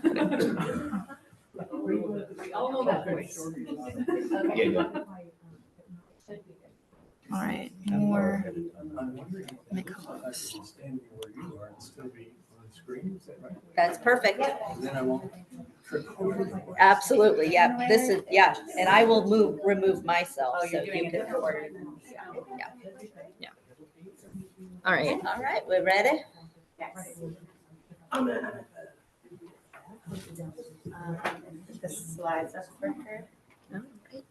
We all know that voice. All right, more my co-host. That's perfect. Then I won't trip. Absolutely. Yeah. This is, yeah. And I will remove myself. Oh, So you're doing you it can. before. All right. All right. We're ready. Yes. The slides up for her. All right.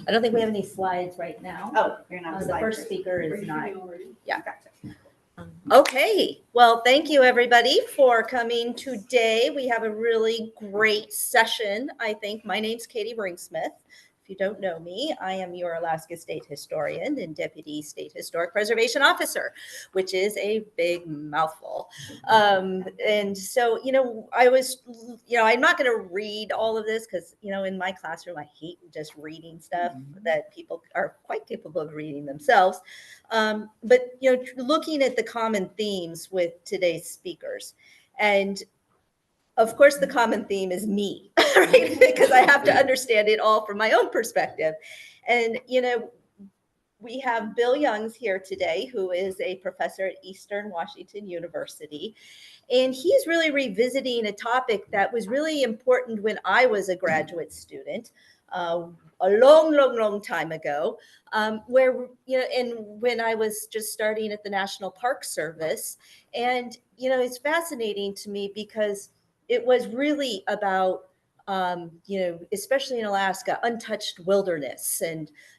I don't think we have any slides right now. Oh, you're not. The slide first first. speaker is not. Yeah. Gotcha. Okay, well, thank you everybody for coming today. We have a really great session, I think. My name's Katie Bringsmith. If you don't know me, I am your Alaska State Historian and Deputy State Historic Preservation Officer, which is a big mouthful. And so, I'm not going to read all of this because, in my classroom, I hate just reading stuff that people are quite capable of reading themselves. But looking at the common themes with today's speakers, and of course, the common theme is me, right? Because I have to understand it all from my own perspective. And, we have Bill Youngs here today, who is a professor at Eastern Washington University. And he's really revisiting a topic that was really important when I was a graduate student. A long time ago, where, and when I was just starting at the National Park Service. And, it's fascinating to me because it was really about, especially in Alaska, untouched wilderness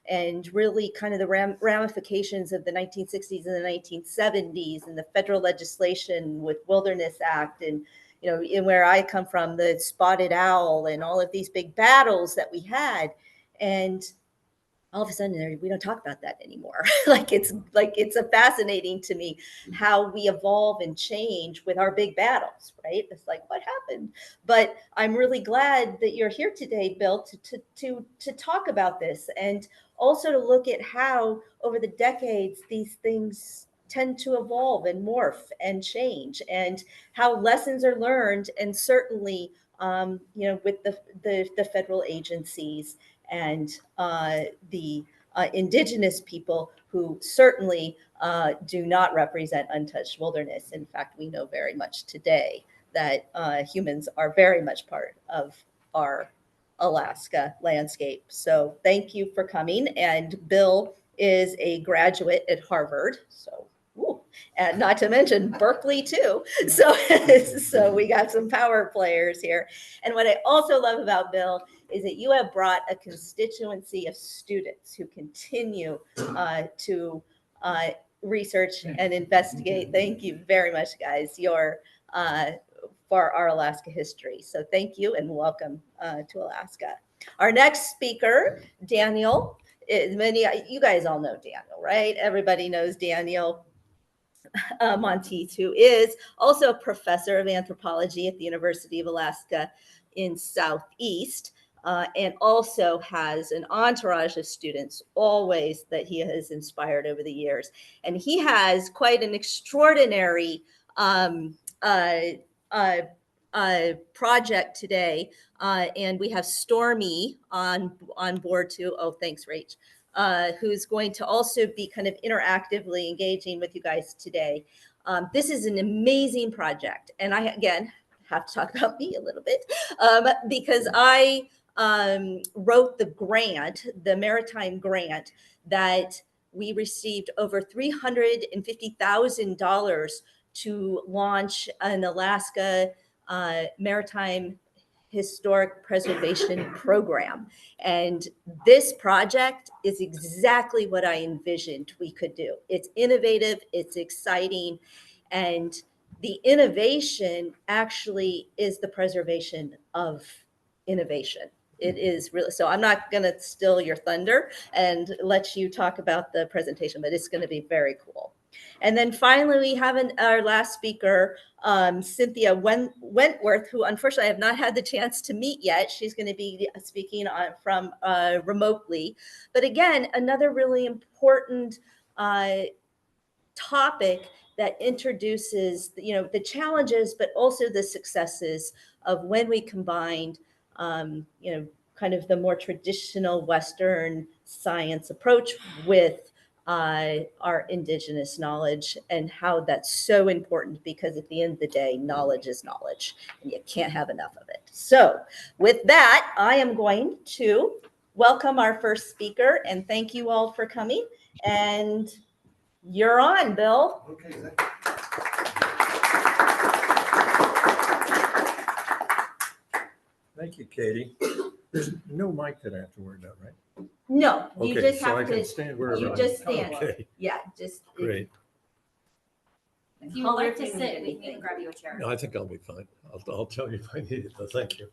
and really kind of the ramifications of the 1960s and the 1970s and the federal legislation with Wilderness Act and, in where I come from, the spotted owl and all of these big battles that we had. And all of a sudden we don't talk about that anymore. It's a fascinating to me how we evolve and change with our big battles, right? It's like, what happened? But I'm really glad that you're here today, Bill, to talk about this and also to look at how over the decades these things tend to evolve and morph and change, and how lessons are learned, and certainly with the federal agencies and the indigenous people who certainly do not represent untouched wilderness. In fact, we know very much today that humans are very much part of our Alaska landscape. So thank you for coming. And Bill is a graduate at Harvard. So, and not to mention Berkeley too. So we got some power players here. And what I also love about Bill is that you have brought a constituency of students who continue to research and investigate. Thank you very much, guys. For our Alaska history. So thank you and welcome to Alaska. Our next speaker, Daniel, you guys all know Daniel, right? Everybody knows Daniel Monteith, who is also a professor of anthropology at the University of Alaska in Southeast, and also has an entourage of students always that he has inspired over the years. And he has quite an extraordinary project today, and we have Stormy on board too. Oh, thanks, Rach. Who's going to also be kind of interactively engaging with you guys today. This is an amazing project, and I again have to talk about me a little bit because I wrote the grant, the maritime grant that we received over $350,000 to launch an Alaska maritime historic preservation program. And this project is exactly what I envisioned we could do. It's innovative, it's exciting, and the innovation actually is the preservation of innovation. It is really, so I'm not going to steal your thunder and let you talk about the presentation, but it's going to be very cool. And then finally, we have our last speaker, Cynthia Wentworth, who unfortunately I have not had the chance to meet yet. She's going to be speaking from remotely. But again, another really important topic that introduces, the challenges, but also the successes of when we combined, kind of the more traditional Western science approach with our indigenous knowledge, and how that's so important, because at the end of the day, knowledge is knowledge and you can't have enough of it. So with that, I am going to welcome our first speaker and thank you all for coming. And you're on, Bill. Okay. Thank you, Katie. There's no mic that I have to worry about, right? No, you Okay, just so I have can to, stand wherever. you I- just stand. Okay, Yeah, just. great. If you would like to sit, we can grab you a chair. No, I think I'll be fine. I'll tell you if I need it, but thank you.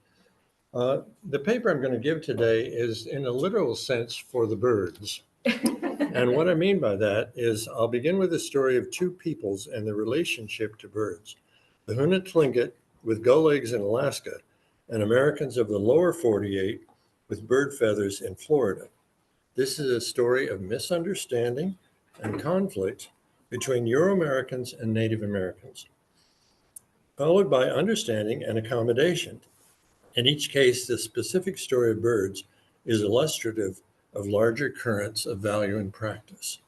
The paper I'm going to give today is in a literal sense for the birds. And what I mean by that is I'll begin with the story of two peoples and their relationship to birds. The Hunut Tlingit with gull eggs in Alaska, and Americans of the lower 48 with bird feathers in Florida. This is a story of misunderstanding and conflict between Euro-Americans and Native Americans, followed by understanding and accommodation. In each case, the specific story of birds is illustrative of larger currents of value and practice.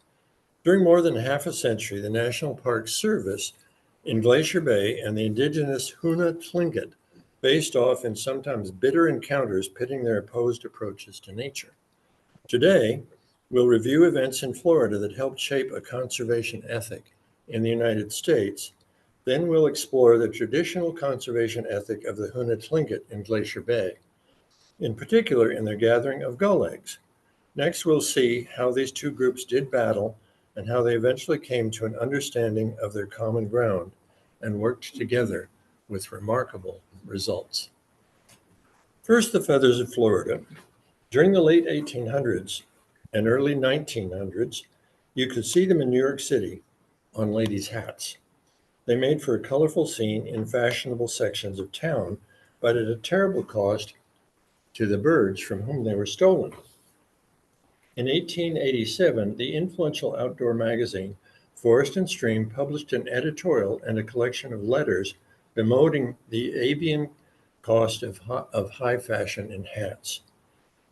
During more than half a century, the National Park Service in Glacier Bay and the indigenous Hunut Tlingit faced off in sometimes bitter encounters pitting their opposed approaches to nature. Today, we'll review events in Florida that helped shape a conservation ethic in the United States. Then we'll explore the traditional conservation ethic of the Hunut Tlingit in Glacier Bay, in particular in their gathering of gull eggs. Next, we'll see how these two groups did battle and how they eventually came to an understanding of their common ground and worked together with remarkable results. First, the feathers of Florida. During the late 1800s and early 1900s, you could see them in New York City on ladies' hats. They made for a colorful scene in fashionable sections of town, but at a terrible cost to the birds from whom they were stolen. In 1887, the influential outdoor magazine Forest and Stream published an editorial and a collection of letters bemoaning the avian cost of high fashion in hats.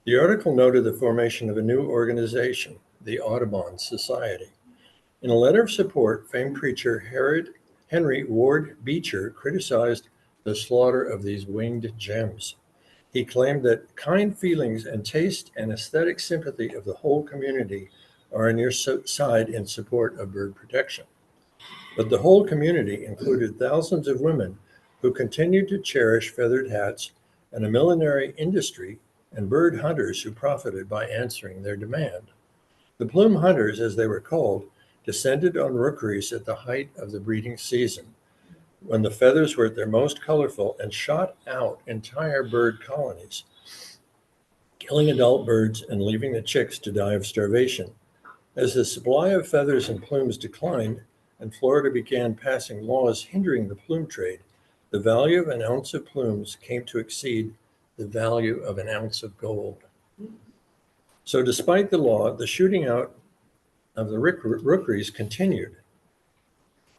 The article noted the formation of a new organization, the Audubon Society. In a letter of support, famed preacher Henry Ward Beecher criticized the slaughter of these winged gems. He claimed that kind feelings and taste and aesthetic sympathy of the whole community are on your side in support of bird protection. But the whole community included thousands of women who continued to cherish feathered hats and a millinery industry and bird hunters who profited by answering their demand. The plume hunters, as they were called, descended on rookeries at the height of the breeding season, when the feathers were at their most colorful, and shot out entire bird colonies, killing adult birds and leaving the chicks to die of starvation. As the supply of feathers and plumes declined and Florida began passing laws hindering the plume trade, the value of an ounce of plumes came to exceed the value of an ounce of gold. So despite the law, the shooting out of the rookeries continued.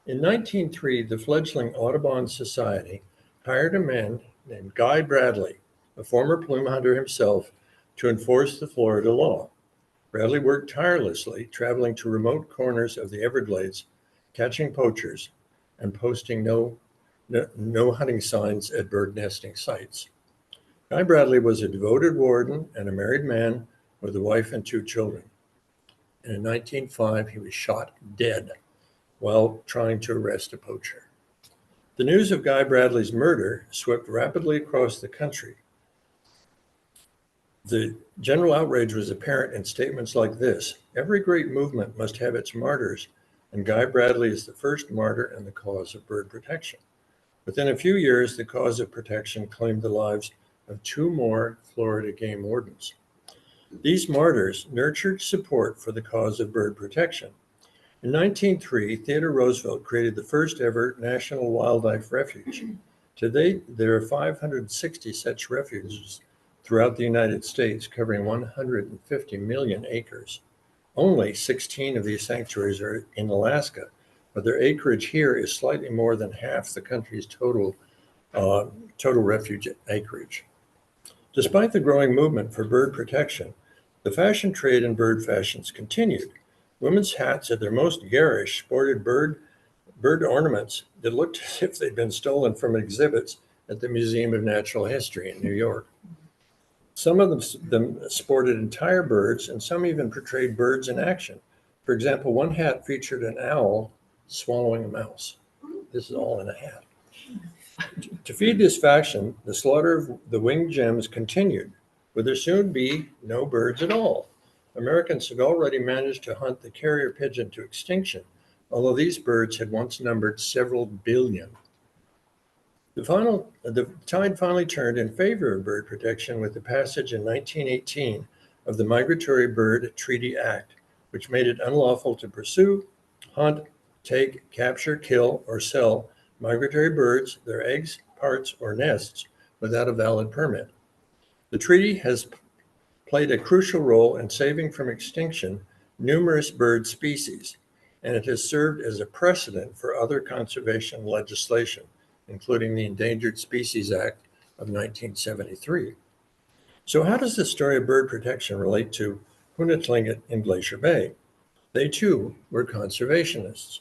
In 1903, the fledgling Audubon Society hired a man named Guy Bradley, a former plume hunter himself, to enforce the Florida law. Bradley worked tirelessly, traveling to remote corners of the Everglades, catching poachers, and posting no hunting signs at bird nesting sites. Guy Bradley was a devoted warden and a married man with a wife and two children. And in 1905, he was shot dead while trying to arrest a poacher. The news of Guy Bradley's murder swept rapidly across the country. The general outrage was apparent in statements like this: "Every great movement must have its martyrs, and Guy Bradley is the first martyr in the cause of bird protection." Within a few years, the cause of protection claimed the lives of two more Florida game wardens. These martyrs nurtured support for the cause of bird protection. In 1903, Theodore Roosevelt created the first ever National Wildlife Refuge. Today, there are 560 such refuges throughout the United States, covering 150 million acres. Only 16 of these sanctuaries are in Alaska, but their acreage here is slightly more than half the country's total refuge acreage. Despite the growing movement for bird protection, the fashion trade in bird fashions continued. Women's hats at their most garish sported bird ornaments that looked as if they'd been stolen from exhibits at the Museum of Natural History in New York. Some of them sported entire birds, and some even portrayed birds in action. For example, one hat featured an owl swallowing a mouse. This is all in a hat. To feed this fashion, the slaughter of the winged gems continued, would there soon be no birds at all. Americans had already managed to hunt the carrier pigeon to extinction, although these birds had once numbered several billion. The tide finally turned in favor of bird protection with the passage in 1918 of the Migratory Bird Treaty Act, which made it unlawful to pursue, hunt, take, capture, kill, or sell migratory birds, their eggs, parts, or nests without a valid permit. The treaty has played a crucial role in saving from extinction numerous bird species, and it has served as a precedent for other conservation legislation, including the Endangered Species Act of 1973. So how does the story of bird protection relate to Hunatlingit in Glacier Bay? They too were conservationists.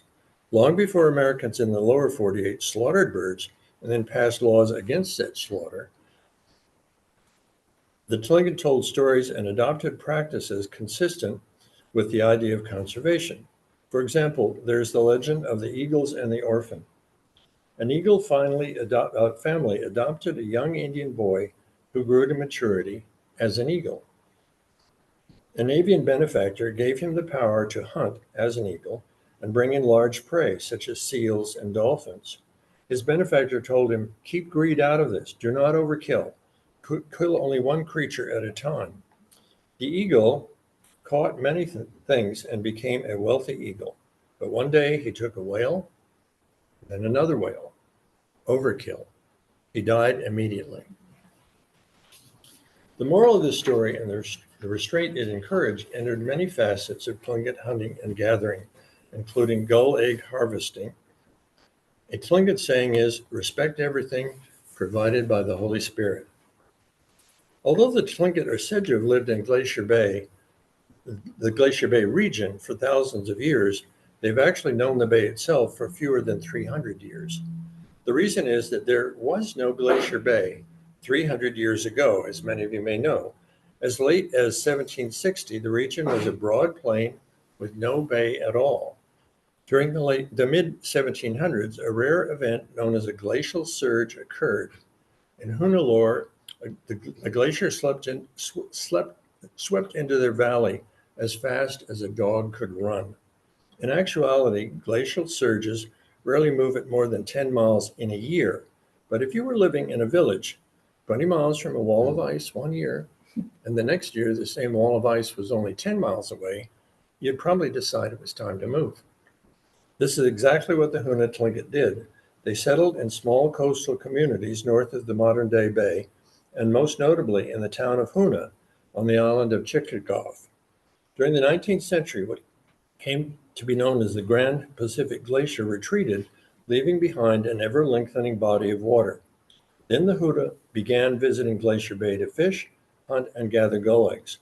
Long before Americans in the lower 48 slaughtered birds and then passed laws against such slaughter, the Tlingit told stories and adopted practices consistent with the idea of conservation. For example, there's the legend of the eagles and the orphan. An eagle family adopted a young Indian boy who grew to maturity as an eagle. An avian benefactor gave him the power to hunt as an eagle and bring in large prey, such as seals and dolphins. His benefactor told him, "Keep greed out of this. Do not overkill. Kill only one creature at a time." The eagle caught many things and became a wealthy eagle. But one day he took a whale, then another whale. Overkill. He died immediately. The moral of this story and the restraint it encouraged entered many facets of Tlingit hunting and gathering, including gull egg harvesting. A Tlingit saying is, respect everything provided by the Holy Spirit. Although the Tlingit are said to have lived in Glacier Bay, the Glacier Bay region, for thousands of years, they've actually known the bay itself for fewer than 300 years. The reason is that there was no Glacier Bay 300 years ago, as many of you may know. As late as 1760, the region was a broad plain with no bay at all. During the mid-1700s, a rare event known as a glacial surge occurred. In Huna lore, a glacier swept into their valley as fast as a dog could run. In actuality, glacial surges rarely move at more than 10 miles in a year. But if you were living in a village 20 miles from a wall of ice one year, and the next year the same wall of ice was only 10 miles away, you'd probably decide it was time to move. This is exactly what the Huna Tlingit did. They settled in small coastal communities north of the modern-day bay, and most notably in the town of Huna on the island of Chickagow. During the 19th century, what came to be known as the Grand Pacific Glacier retreated, leaving behind an ever-lengthening body of water. Then the Huna began visiting Glacier Bay to fish, hunt, and gather gull eggs.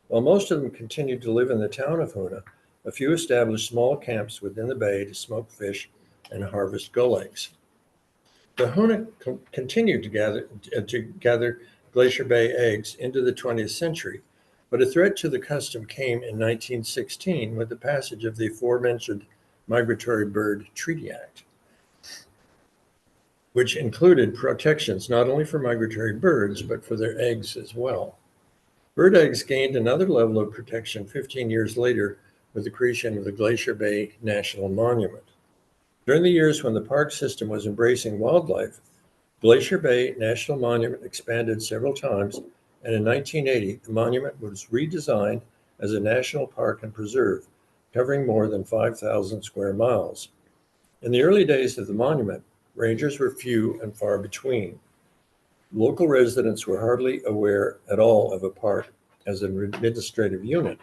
While most of them continued to live in the town of Huna, a few established small camps within the bay to smoke fish and harvest gull eggs. The Huna continued to gather Glacier Bay eggs into the 20th century, but a threat to the custom came in 1916 with the passage of the aforementioned Migratory Bird Treaty Act, which included protections not only for migratory birds, but for their eggs as well. Bird eggs gained another level of protection 15 years later with the creation of the Glacier Bay National Monument. During the years when the park system was embracing wildlife, Glacier Bay National Monument expanded several times, and in 1980, the monument was redesigned as a national park and preserve, covering more than 5,000 square miles. In the early days of the monument, rangers were few and far between. Local residents were hardly aware at all of a park as an administrative unit.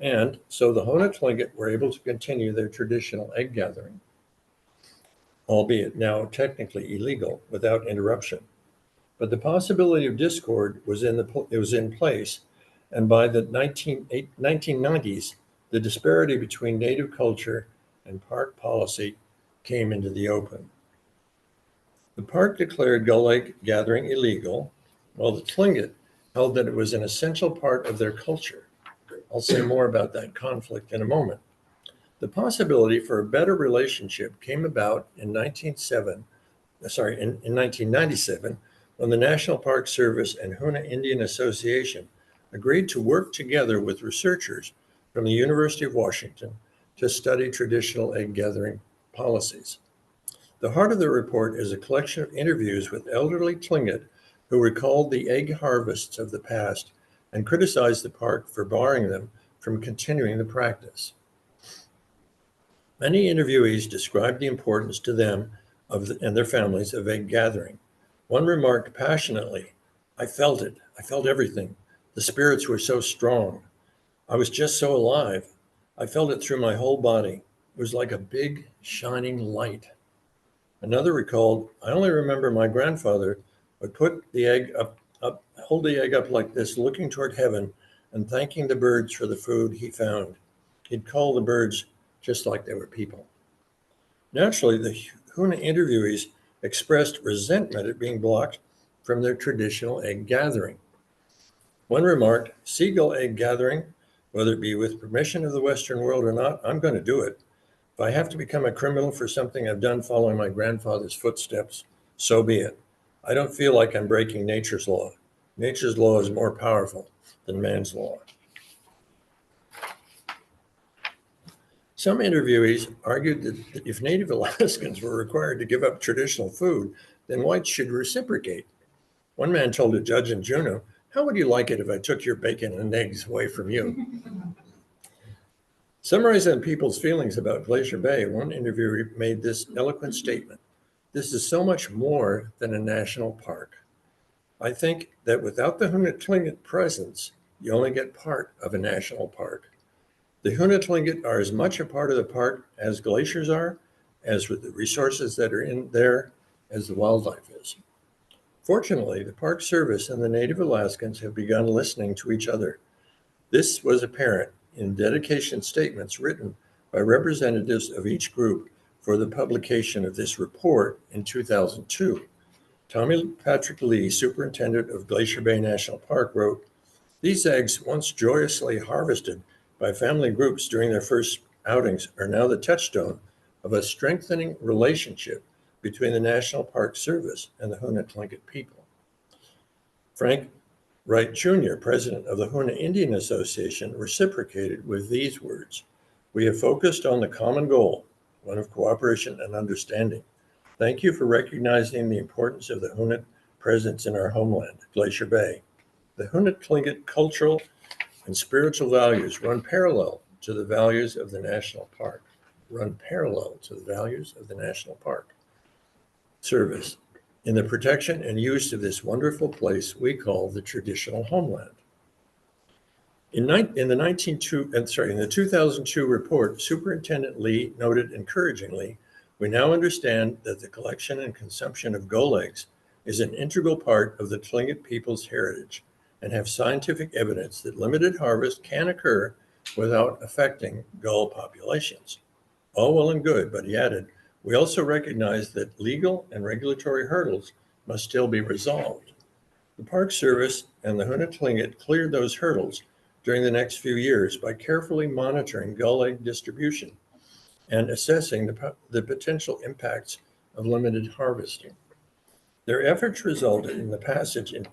And so the Hoona Tlingit were able to continue their traditional egg gathering, albeit now technically illegal, without interruption. But the possibility of discord was in place, and by the 1990s, the disparity between native culture and park policy came into the open. The park declared gull egg gathering illegal, while the Tlingit held that it was an essential part of their culture. I'll say more about that conflict in a moment. The possibility for a better relationship came about in 1997, when the National Park Service and Hoona Indian Association agreed to work together with researchers from the University of Washington to study traditional egg gathering policies. The heart of the report is a collection of interviews with elderly Tlingit who recalled the egg harvests of the past and criticized the park for barring them from continuing the practice. Many interviewees described the importance to them and their families of egg gathering. One remarked passionately, "I felt it. I felt everything. The spirits were so strong. I was just so alive. I felt it through my whole body. It was like a big, shining light." Another recalled, "I only remember my grandfather would put the egg hold the egg up like this, looking toward heaven and thanking the birds for the food he found. He'd call the birds just like they were people." Naturally, the Hoona interviewees expressed resentment at being blocked from their traditional egg gathering. One remarked, "Seagull egg gathering, whether it be with permission of the Western world or not, I'm going to do it. If I have to become a criminal for something I've done following my grandfather's footsteps, so be it. I don't feel like I'm breaking nature's law. Nature's law is more powerful than man's law." Some interviewees argued that if Native Alaskans were required to give up traditional food, then whites should reciprocate. One man told a judge in Juneau, "How would you like it if I took your bacon and eggs away from you?" Summarizing people's feelings about Glacier Bay, one interviewer made this eloquent statement: "This is so much more than a national park. I think that without the Hoona Tlingit presence, you only get part of a national park. The Hoona Tlingit are as much a part of the park as glaciers are, as with the resources that are in there, as the wildlife is." Fortunately, the Park Service and the Native Alaskans have begun listening to each other. This was apparent in dedication statements written by representatives of each group for the publication of this report in 2002. Tommy Patrick Lee, superintendent of Glacier Bay National Park, wrote, "These eggs, once joyously harvested by family groups during their first outings, are now the touchstone of a strengthening relationship between the National Park Service and the Hoona Tlingit people." Frank Wright Jr., president of the Hoona Indian Association, reciprocated with these words, "We have focused on the common goal, one of cooperation and understanding. Thank you for recognizing the importance of the Hoona presence in our homeland, Glacier Bay. The Hoona Tlingit cultural and spiritual values run parallel to the values of the National Park. Service in the protection and use of this wonderful place we call the traditional homeland." In the 2002 report, Superintendent Lee noted encouragingly, "We now understand that the collection and consumption of gull eggs is an integral part of the Tlingit people's heritage and have scientific evidence that limited harvest can occur without affecting gull populations." All well and good, but he added, "We also recognize that legal and regulatory hurdles must still be resolved." The Park Service and the Hoona Tlingit cleared those hurdles during the next few years by carefully monitoring gull egg distribution and assessing the potential impacts of limited harvesting. Their efforts resulted in the passage in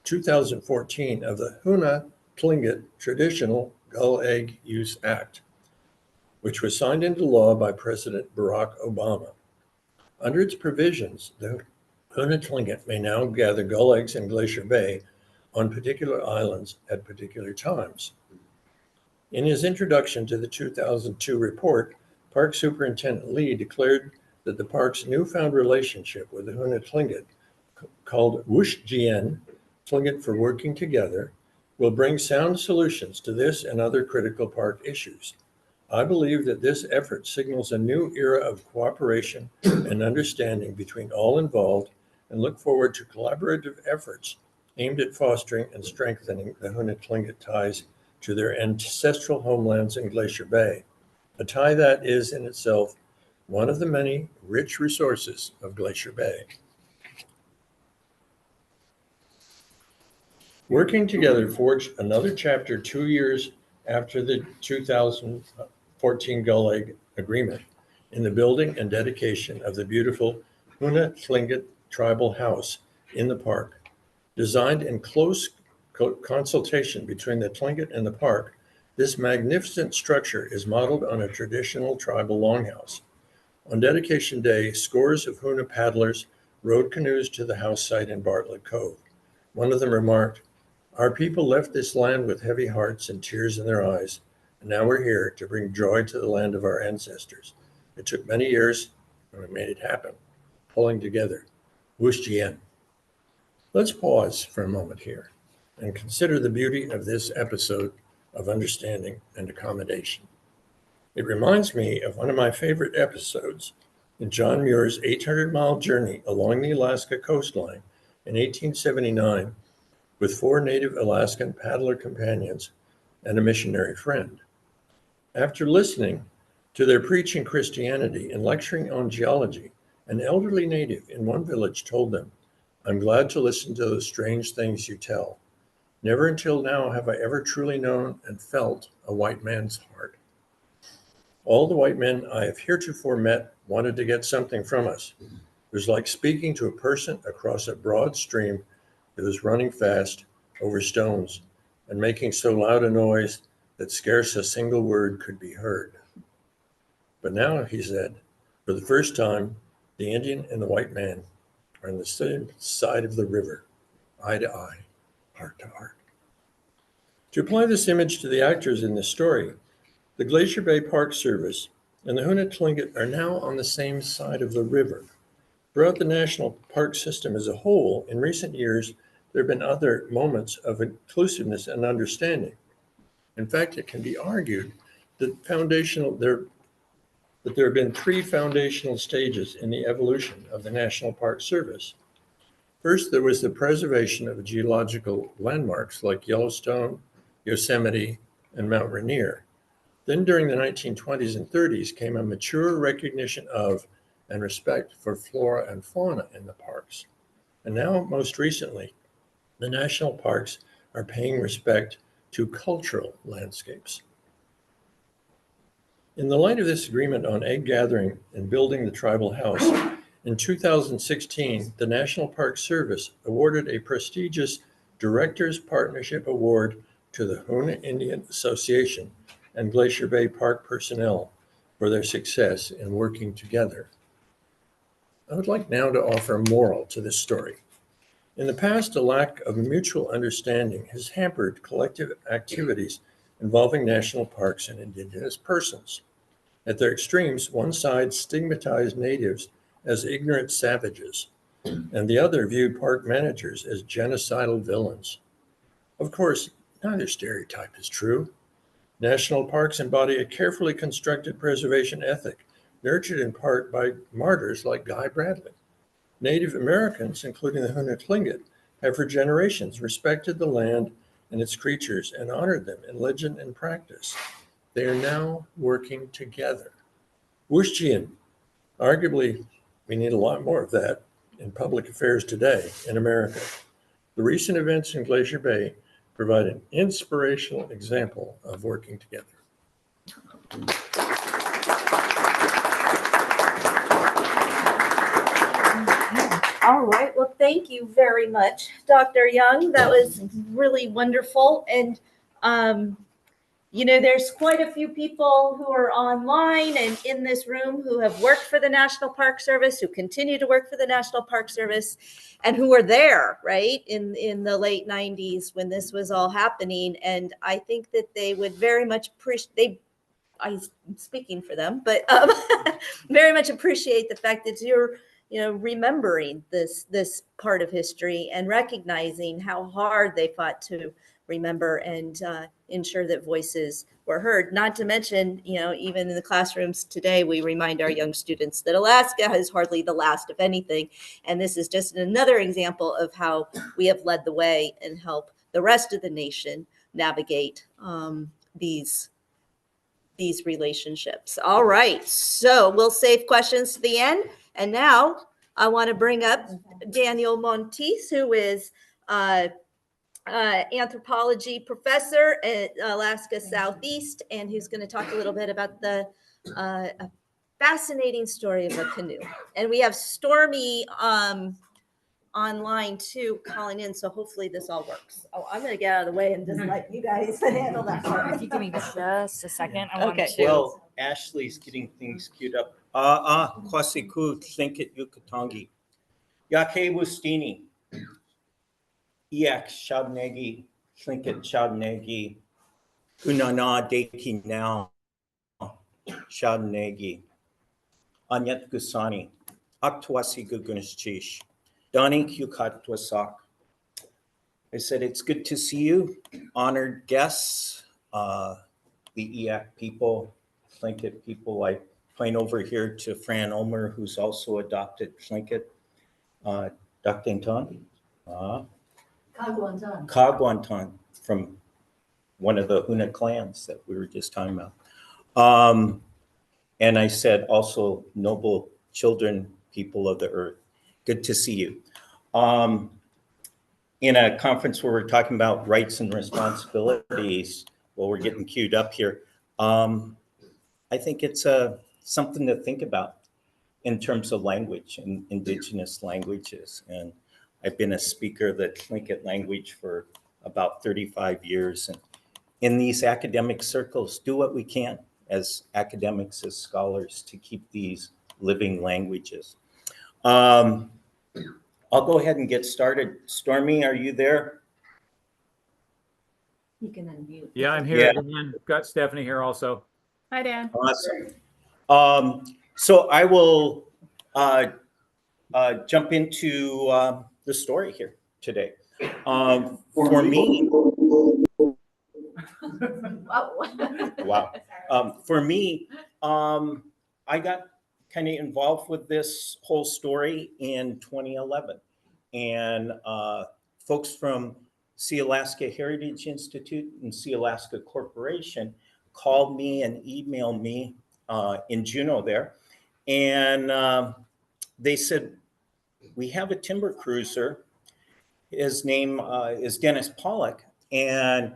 2014 of the Hoona Tlingit Traditional Gull Egg Use Act, which was signed into law by President Barack Obama. Under its provisions, the Hoona Tlingit may now gather gull eggs in Glacier Bay on particular islands at particular times. In his introduction to the 2002 report, Park Superintendent Lee declared that the park's newfound relationship with the Hoona Tlingit, called Wush Tlingit for working together, will bring sound solutions to this and other critical park issues. I believe that this effort signals a new era of cooperation and understanding between all involved, and look forward to collaborative efforts aimed at fostering and strengthening the Hoonah Tlingit ties to their ancestral homelands in Glacier Bay, a tie that is in itself one of the many rich resources of Glacier Bay. Working together forged another chapter 2 years after the 2014 Gull Egg Agreement in the building and dedication of the beautiful Hoonah Tlingit Tribal House in the park. Designed in close consultation between the Tlingit and the park, this magnificent structure is modeled on a traditional tribal longhouse. On dedication day, scores of Hoonah paddlers rowed canoes to the house site in Bartlett Cove. One of them remarked, "Our people left this land with heavy hearts and tears in their eyes, and now we're here to bring joy to the land of our ancestors. It took many years, and we made it happen, pulling together. Wushjien." Let's pause for a moment here and consider the beauty of this episode of understanding and accommodation. It reminds me of one of my favorite episodes in John Muir's 800-mile journey along the Alaska coastline in 1879 with 4 native Alaskan paddler companions and a missionary friend. After listening to their preaching Christianity and lecturing on geology, an elderly native in one village told them, "I'm glad to listen to those strange things you tell. Never until now have I ever truly known and felt a white man's heart. All the white men I have heretofore met wanted to get something from us. It was like speaking to a person across a broad stream that was running fast over stones and making so loud a noise that scarce a single word could be heard. But now," he said, "for the first time, the Indian and the white man are on the same side of the river, eye to eye, heart to heart." To apply this image to the actors in this story, the Glacier Bay Park Service and the Hoonah Tlingit are now on the same side of the river. Throughout the national park system as a whole, in recent years, there have been other moments of inclusiveness and understanding. In fact, it can be argued that there have been 3 foundational stages in the evolution of the National Park Service. First, there was the preservation of geological landmarks like Yellowstone, Yosemite, and Mount Rainier. Then during the 1920s and 30s came a mature recognition of and respect for flora and fauna in the parks. And now, most recently, the national parks are paying respect to cultural landscapes. In the light of this agreement on egg gathering and building the tribal house, in 2016, the National Park Service awarded a prestigious Directors Partnership Award to the Hoonah Indian Association and Glacier Bay Park personnel for their success in working together. I would like now to offer a moral to this story. In the past, a lack of mutual understanding has hampered collective activities involving national parks and indigenous persons. At their extremes, one side stigmatized natives as ignorant savages, and the other viewed park managers as genocidal villains. Of course, neither stereotype is true. National parks embody a carefully constructed preservation ethic, nurtured in part by martyrs like Guy Bradley. Native Americans, including the Hoonah Tlingit, have for generations respected the land and its creatures and honored them in legend and practice. They are now working together. Wushjien. Arguably, we need a lot more of that in public affairs today in America. The recent events in Glacier Bay provide an inspirational example of working together. All right. Well, thank you very much, Dr. Young. That was really wonderful. And, there's quite a few people who are online and in this room who have worked for the National Park Service, who continue to work for the National Park Service, and who were there, right, in the late 90s when this was all happening. And I think that they would very much appreciate, I'm speaking for them, but very much appreciate the fact that you're remembering this part of history and recognizing how hard they fought to remember and ensure that voices were heard. Not to mention, even in the classrooms today, we remind our young students that Alaska is hardly the last of anything. And this is just another example of how we have led the way and help the rest of the nation navigate these relationships. All right, so we'll save questions to the end. And now I want to bring up Daniel Monteith, who is anthropology professor at Alaska Southeast, and who's going to talk a little bit about the fascinating story of a canoe. And we have Stormy online too, calling in, so hopefully this all works. Oh, I'm going to get out of the way and just let you guys handle that part. If you give me just a second, I want Okay. to. Well, Ashley's getting things queued up. Kwasiku, Thinket Yukatangi. Yake Wustini. Iak Shabnegi, Thinket Shabnegi. Unana Deki now. Shabnegi. Anyat Gusani. Aktwasi Gugunaschish. Dani Kyukatwasak. I said, it's good to see you, honored guests, the EAC people, Tlingit people. I point over here to Fran Omer, who's also adopted Tlingit. Dr. Ton, Kagwantan, from one of the Huna clans that we were just talking about. And I said, also noble children, people of the earth. Good to see you. In a conference where we're talking about rights and responsibilities, well, we're getting queued up here. I think it's something to think about in terms of language and indigenous languages. And I've been a speaker of the Tlingit language for about 35 years. And in these academic circles, do what we can as academics, as scholars, to keep these living languages. I'll go ahead and get started. Stormy, are you there? You can unmute. Yeah, I'm here. Yeah. Again. Got Stephanie here also. Hi, Dan. Awesome. So I will jump into the story here today. For me, wow. For me, I got kind of involved with this whole story in 2011. And folks from Sea Alaska Heritage Institute and Sea Alaska Corporation called me and emailed me in Juneau there. And they said, we have a timber cruiser. His name is Dennis Pollock. And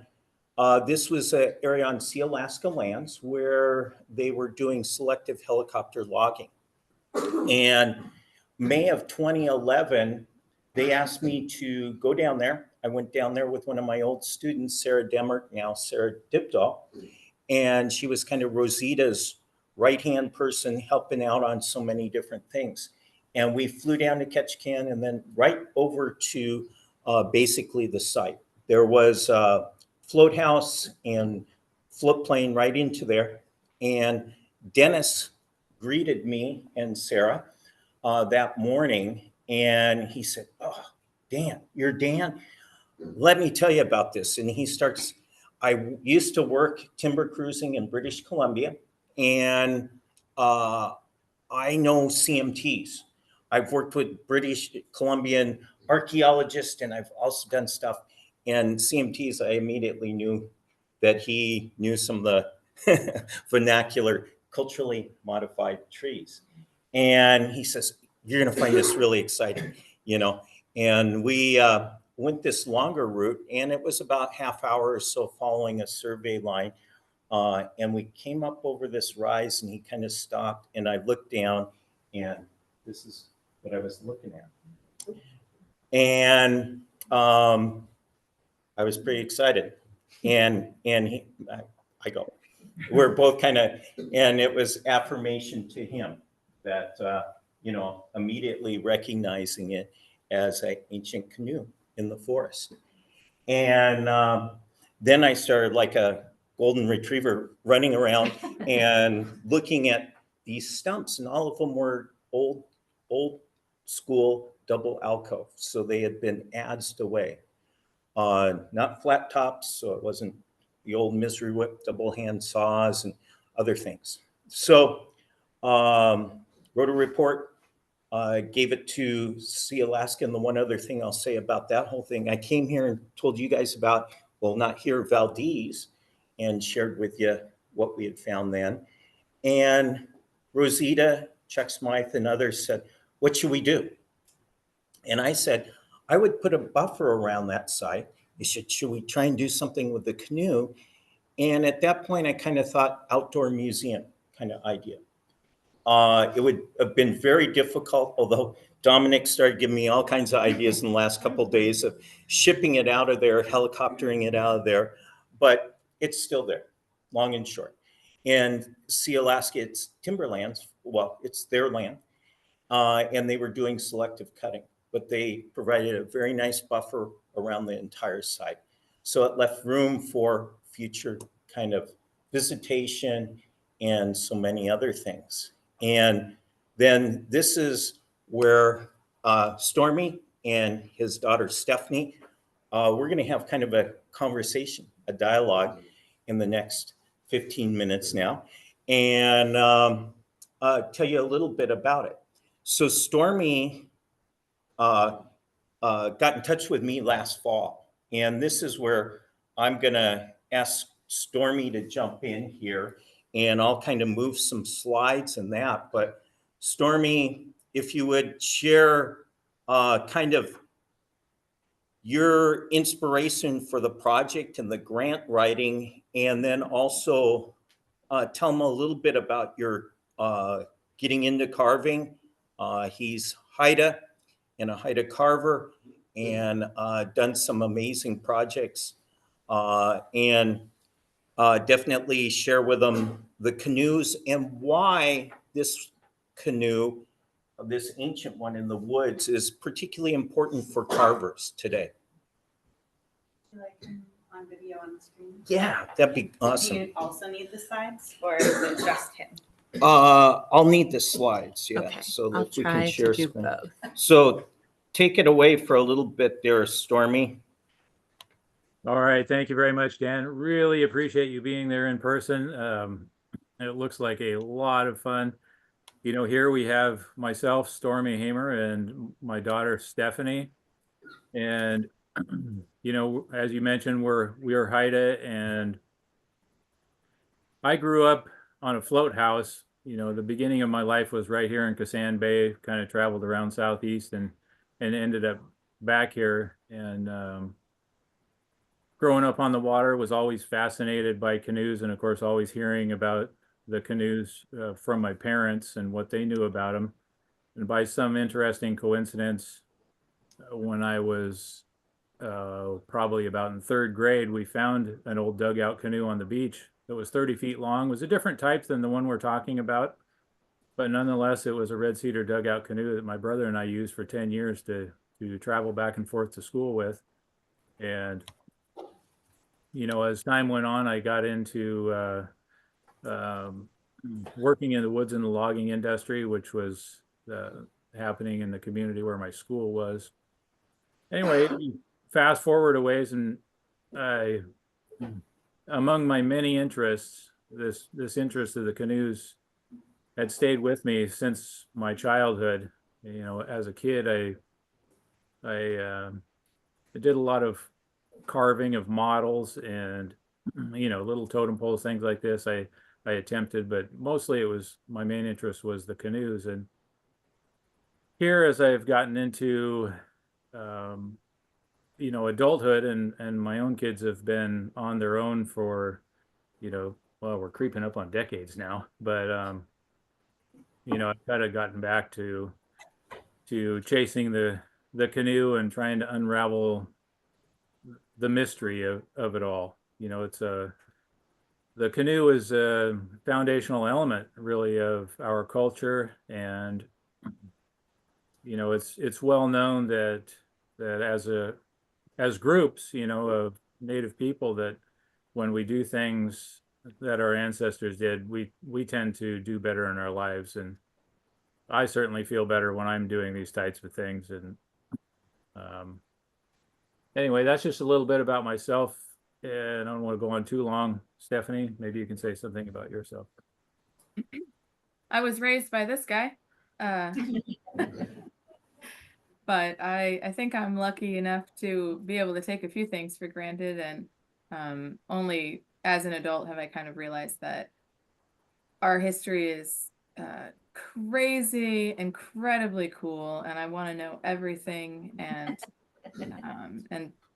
this was an area on Sea Alaska lands where they were doing selective helicopter logging. And May of 2011, they asked me to go down there. I went down there with one of my old students, Sarah Demert, now Sarah Dipdahl. And she was kind of Rosita's right-hand person helping out on so many different things. And we flew down to Ketchikan and then right over to basically the site. There was a float house and float plane right into there. And Dennis greeted me and Sarah that morning. And he said, oh, Dan, you're Dan? Let me tell you about this. And he starts, I used to work timber cruising in British Columbia. And I know CMTs. I've worked with British Columbian archaeologists, and I've also done stuff. And CMTs, I immediately knew that he knew some of the vernacular, culturally modified trees. And he says, you're going to find this really exciting, you know. And we went this longer route, and it was about half hour or so following a survey line. And we came up over this rise, and he kind of stopped, and I looked down, and this is what I was looking at. And I was pretty excited. And I go, we're both kind of, and it was affirmation to him that, you know, immediately recognizing it as an ancient canoe in the forest. And then I started like a golden retriever running around and looking at these stumps, and all of them were old school double alcove. So they had been adzed away. not flat tops, so it wasn't the old misery whip double hand saws and other things. So wrote a report, gave it to Sea Alaska. And the one other thing I'll say about that whole thing, I came here and told you guys about, well, not here, Valdez, and shared with you what we had found then. And Rosita, Chuck Smythe, and others said, what should we do? And I said, I would put a buffer around that site. They said, should we try and do something with the canoe? And at that point, I kind of thought outdoor museum kind of idea. It would have been very difficult, although Dominic started giving me all kinds of ideas in the last couple of days of shipping it out of there, helicoptering it out of there, but it's still there, long and short. And Sea Alaska, it's timberlands, well, it's their land, and they were doing selective cutting, but they provided a very nice buffer around the entire site. So it left room for future kind of visitation and so many other things. And then this is where Stormy and his daughter Stephanie, we're going to have kind of a conversation, a dialogue in the next 15 minutes now, and tell you a little bit about it. So Stormy got in touch with me last fall, and this is where I'm going to ask Stormy to jump in here, and I'll kind of move some slides and that. But Stormy, if you would share kind of your inspiration for the project and the grant writing, and then also tell them a little bit about your getting into carving. He's Haida and a Haida carver, and done some amazing projects. And definitely share with them the canoes and why this canoe, this ancient one in the woods, is particularly important for carvers today. Like on video on the screen. Yeah, that'd be Do awesome. you also need the slides, or is it just him? I'll need the slides, yeah. Okay, So I'll if we try can to share do screen. both. So take it away for a little bit there, Stormy. All right. Thank you very much, Dan. Really appreciate you being there in person. It looks like a lot of fun. You know, here we have myself, Stormy Hamer, and my daughter, Stephanie. And, you know, as you mentioned, we are Haida, and I grew up on a float house. You know, the beginning of my life was right here in Kasan Bay, kind of traveled around Southeast and ended up back here. And growing up on the water, was always fascinated by canoes, and of course always hearing about the canoes from my parents and what they knew about them. And by some interesting coincidence, when I was probably about in third grade, we found an old dugout canoe on the beach that was 30 feet long. It was a different type than the one we're talking about, but nonetheless, it was a red cedar dugout canoe that my brother and I used for 10 years to travel back and forth to school with. And you know, as time went on, I got into working in the woods and the logging industry, which was happening in the community where my school was. Anyway, fast forward a ways, and among my many interests, this interest of the canoes had stayed with me since my childhood. You know, as a kid, I did a lot of carving of models and, you know, little totem poles, things like this. I attempted, but mostly it was, my main interest was the canoes. And here, as I've gotten into, you know, adulthood, and my own kids have been on their own for, you know, well, we're creeping up on decades now, but, you know, I've kind of gotten back to chasing the canoe and trying to unravel the mystery of it all. You know, it's the canoe is a foundational element really of our culture. And, you know, it's well known that as groups, you know, of Native people, that when we do things that our ancestors did, we tend to do better in our lives. And I certainly feel better when I'm doing these types of things. And anyway, that's just a little bit about myself, and I don't want to go on too long. Stephanie, maybe you can say something about yourself. I was raised by this guy. But I think I'm lucky enough to be able to take a few things for granted, and only as an adult have I kind of realized that our history is crazy, incredibly cool, and I want to know everything. And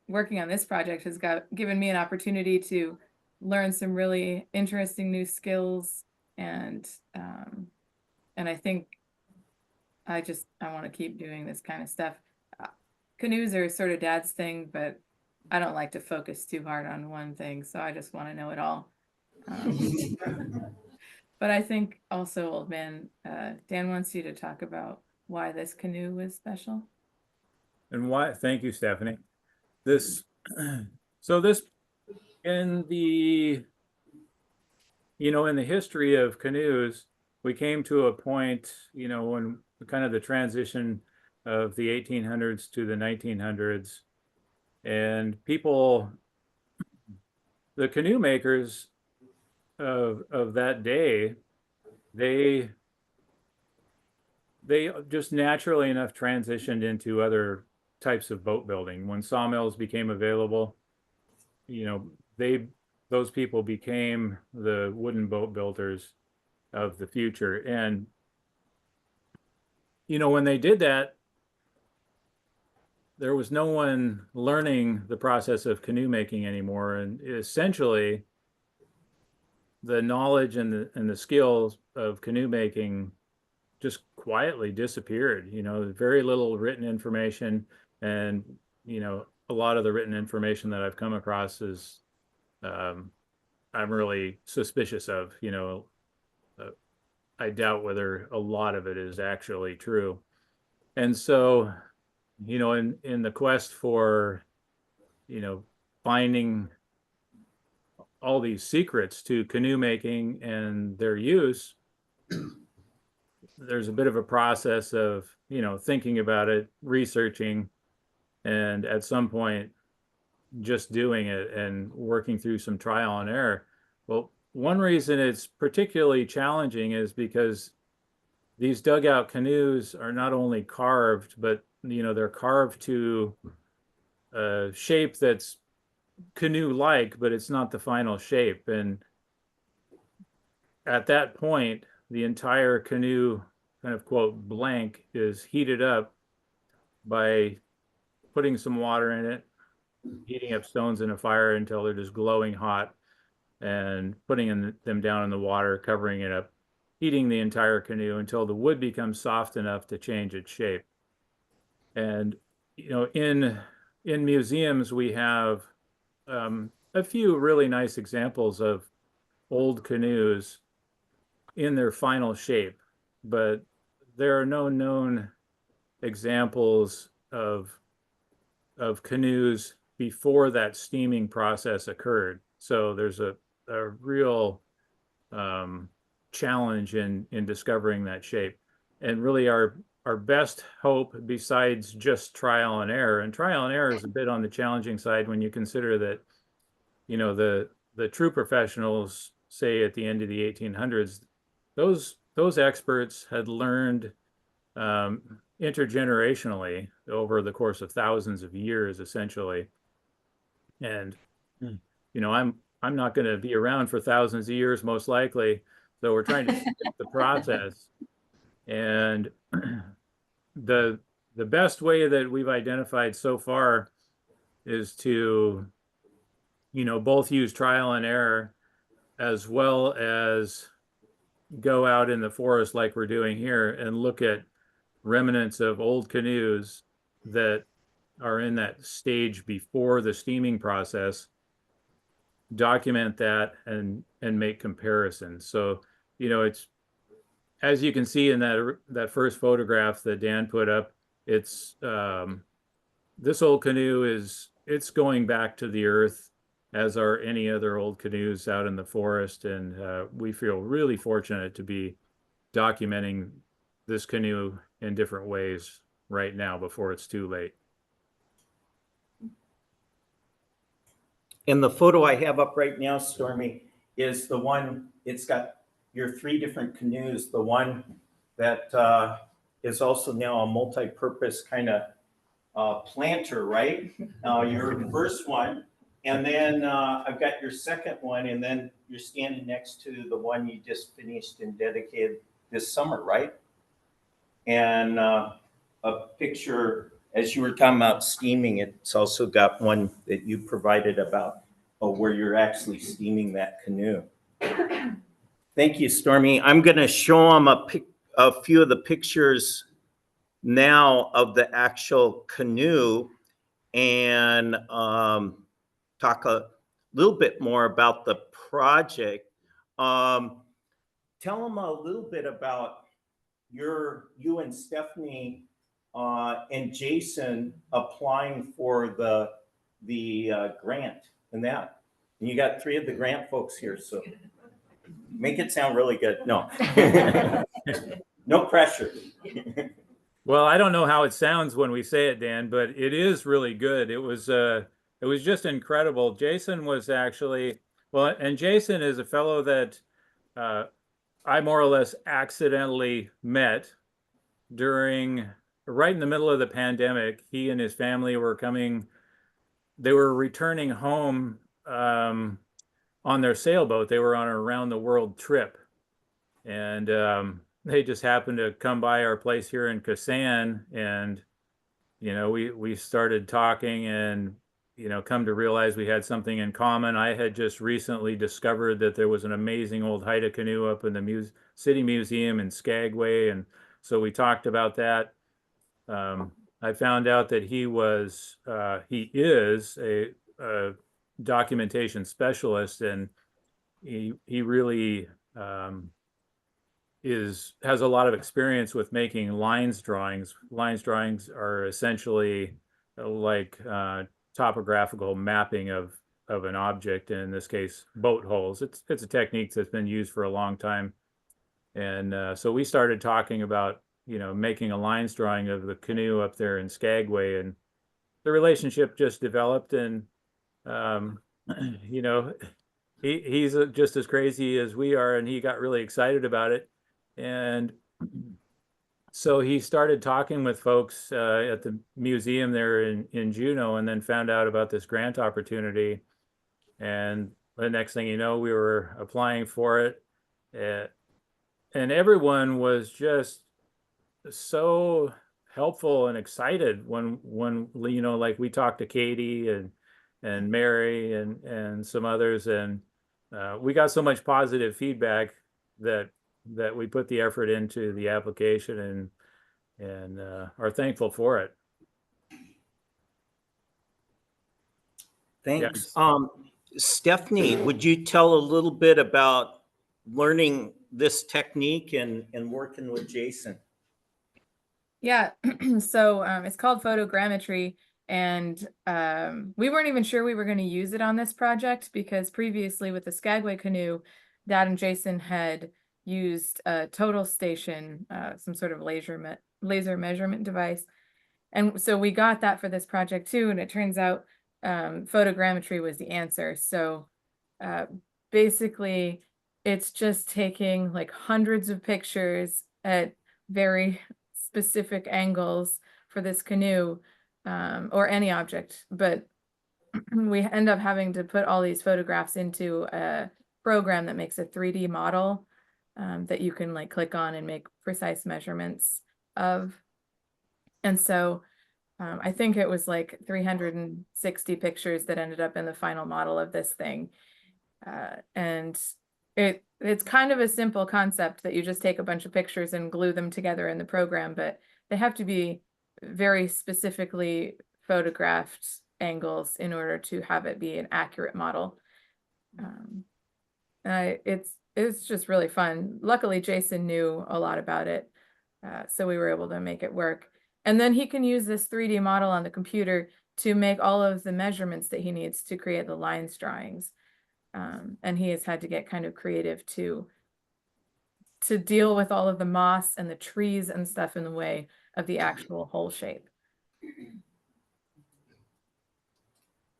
working on this project has given me an opportunity to learn some really interesting new skills, and I think I want to keep doing this kind of stuff. Canoes are sort of dad's thing, but I don't like to focus too hard on one thing, so I just want to know it all. But I think also, old man, Dan wants you to talk about why this canoe was special. And why? Thank you, Stephanie. This, so this, in the, in the history of canoes, we came to a point, when kind of the transition of the 1800s to the 1900s, and people, the canoe makers of that day, they just naturally enough transitioned into other types of boat building. When sawmills became available, those people became the wooden boat builders of the future. And when they did that, there was no one learning the process of canoe making anymore, and essentially the knowledge and the skills of canoe making just quietly disappeared. Very little written information, and a lot of the written information that I've come across is I'm really suspicious of. I doubt whether a lot of it is actually true. And so, in the quest for, finding all these secrets to canoe making and their use, there's a bit of a process of, thinking about it, researching, and at some point just doing it and working through some trial and error. Well, one reason it's particularly challenging is because these dugout canoes are not only carved, but they're carved to a shape that's canoe-like, but it's not the final shape. And at that point, the entire canoe, kind of quote, blank, is heated up by putting some water in it, heating up stones in a fire until they're just glowing hot, and putting them down in the water, covering it up, heating the entire canoe until the wood becomes soft enough to change its shape. And in museums we have a few really nice examples of old canoes in their final shape, but there are no known examples of canoes before that steaming process occurred. So there's a real challenge in discovering that shape. And really our best hope, besides just trial and error, and trial and error is a bit on the challenging side when you consider that, the true professionals, say at the end of the 1800s, those experts had learned intergenerationally over the course of thousands of years, essentially. And I'm not going to be around for thousands of years, most likely. So we're trying to skip the process. And the best way that we've identified so far is to, both use trial and error, as well as go out in the forest like we're doing here and look at remnants of old canoes that are in that stage before the steaming process, document that, and make comparisons. So it's, as you can see in that first photograph that Dan put up, it's this old canoe it's going back to the earth, as are any other old canoes out in the forest. And we feel really fortunate to be documenting this canoe in different ways right now before it's too late. And the photo I have up right now, Stormy, is the one, it's got your 3 different canoes. The one that is also now a multi-purpose kind of planter, right? Your first one, and then I've got your second one, and then you're standing next to the one you just finished and dedicated this summer, right? And a picture, as you were talking about steaming, it's also got one that you provided about where you're actually steaming that canoe. Thank you, Stormy. I'm going to show them a few of the pictures now of the actual canoe and talk a little bit more about the project. Tell them a little bit about you and Stephanie and Jason applying for the grant and that. And you got 3 of the grant folks here, so make it sound really good. No, no pressure. Well, I don't know how it sounds when we say it, Dan, but it is really good. It was just incredible. Jason was actually, well, and Jason is a fellow that I more or less accidentally met right in the middle of the pandemic. He and his family were they were returning home on their sailboat. They were on an around the world trip. And they just happened to come by our place here in Kasan, and we started talking, and come to realize we had something in common. I had just recently discovered that there was an amazing old Haida canoe up in the City Museum in Skagway, and so we talked about that. I found out that he is a documentation specialist, and he really has a lot of experience with making lines drawings. Lines drawings are essentially like topographical mapping of an object, and in this case, boat hulls. It's a technique that's been used for a long time, and so we started talking about making a lines drawing of the canoe up there in Skagway, and the relationship just developed, and he's just as crazy as we are, and he got really excited about it. And so he started talking with folks at the museum there in Juneau, and then found out about this grant opportunity. And the next thing you know, we were applying for it. And everyone was just so helpful and excited when like we talked to Katie and Mary and some others, and we got so much positive feedback that we put the effort into the application and are thankful for it. Thanks. Stephanie, would you tell a little bit about learning this technique and working with Jason? Yeah, so it's called photogrammetry, and we weren't even sure we were going to use it on this project, because previously with the Skagway canoe, Dad and Jason had used a total station, some sort of laser measurement device. And so we got that for this project too, and it turns out photogrammetry was the answer. So basically it's just taking like hundreds of pictures at very specific angles for this canoe, or any object, but we end up having to put all these photographs into a program that makes a 3D model that you can like click on and make precise measurements of. And so I think it was like 360 pictures that ended up in the final model of this thing. And it's kind of a simple concept that you just take a bunch of pictures and glue them together in the program, but they have to be very specifically photographed angles in order to have it be an accurate model. It's just really fun. Luckily, Jason knew a lot about it, so we were able to make it work. And then he can use this 3D model on the computer to make all of the measurements that he needs to create the lines drawings. And he has had to get kind of creative to deal with all of the moss and the trees and stuff in the way of the actual hole shape.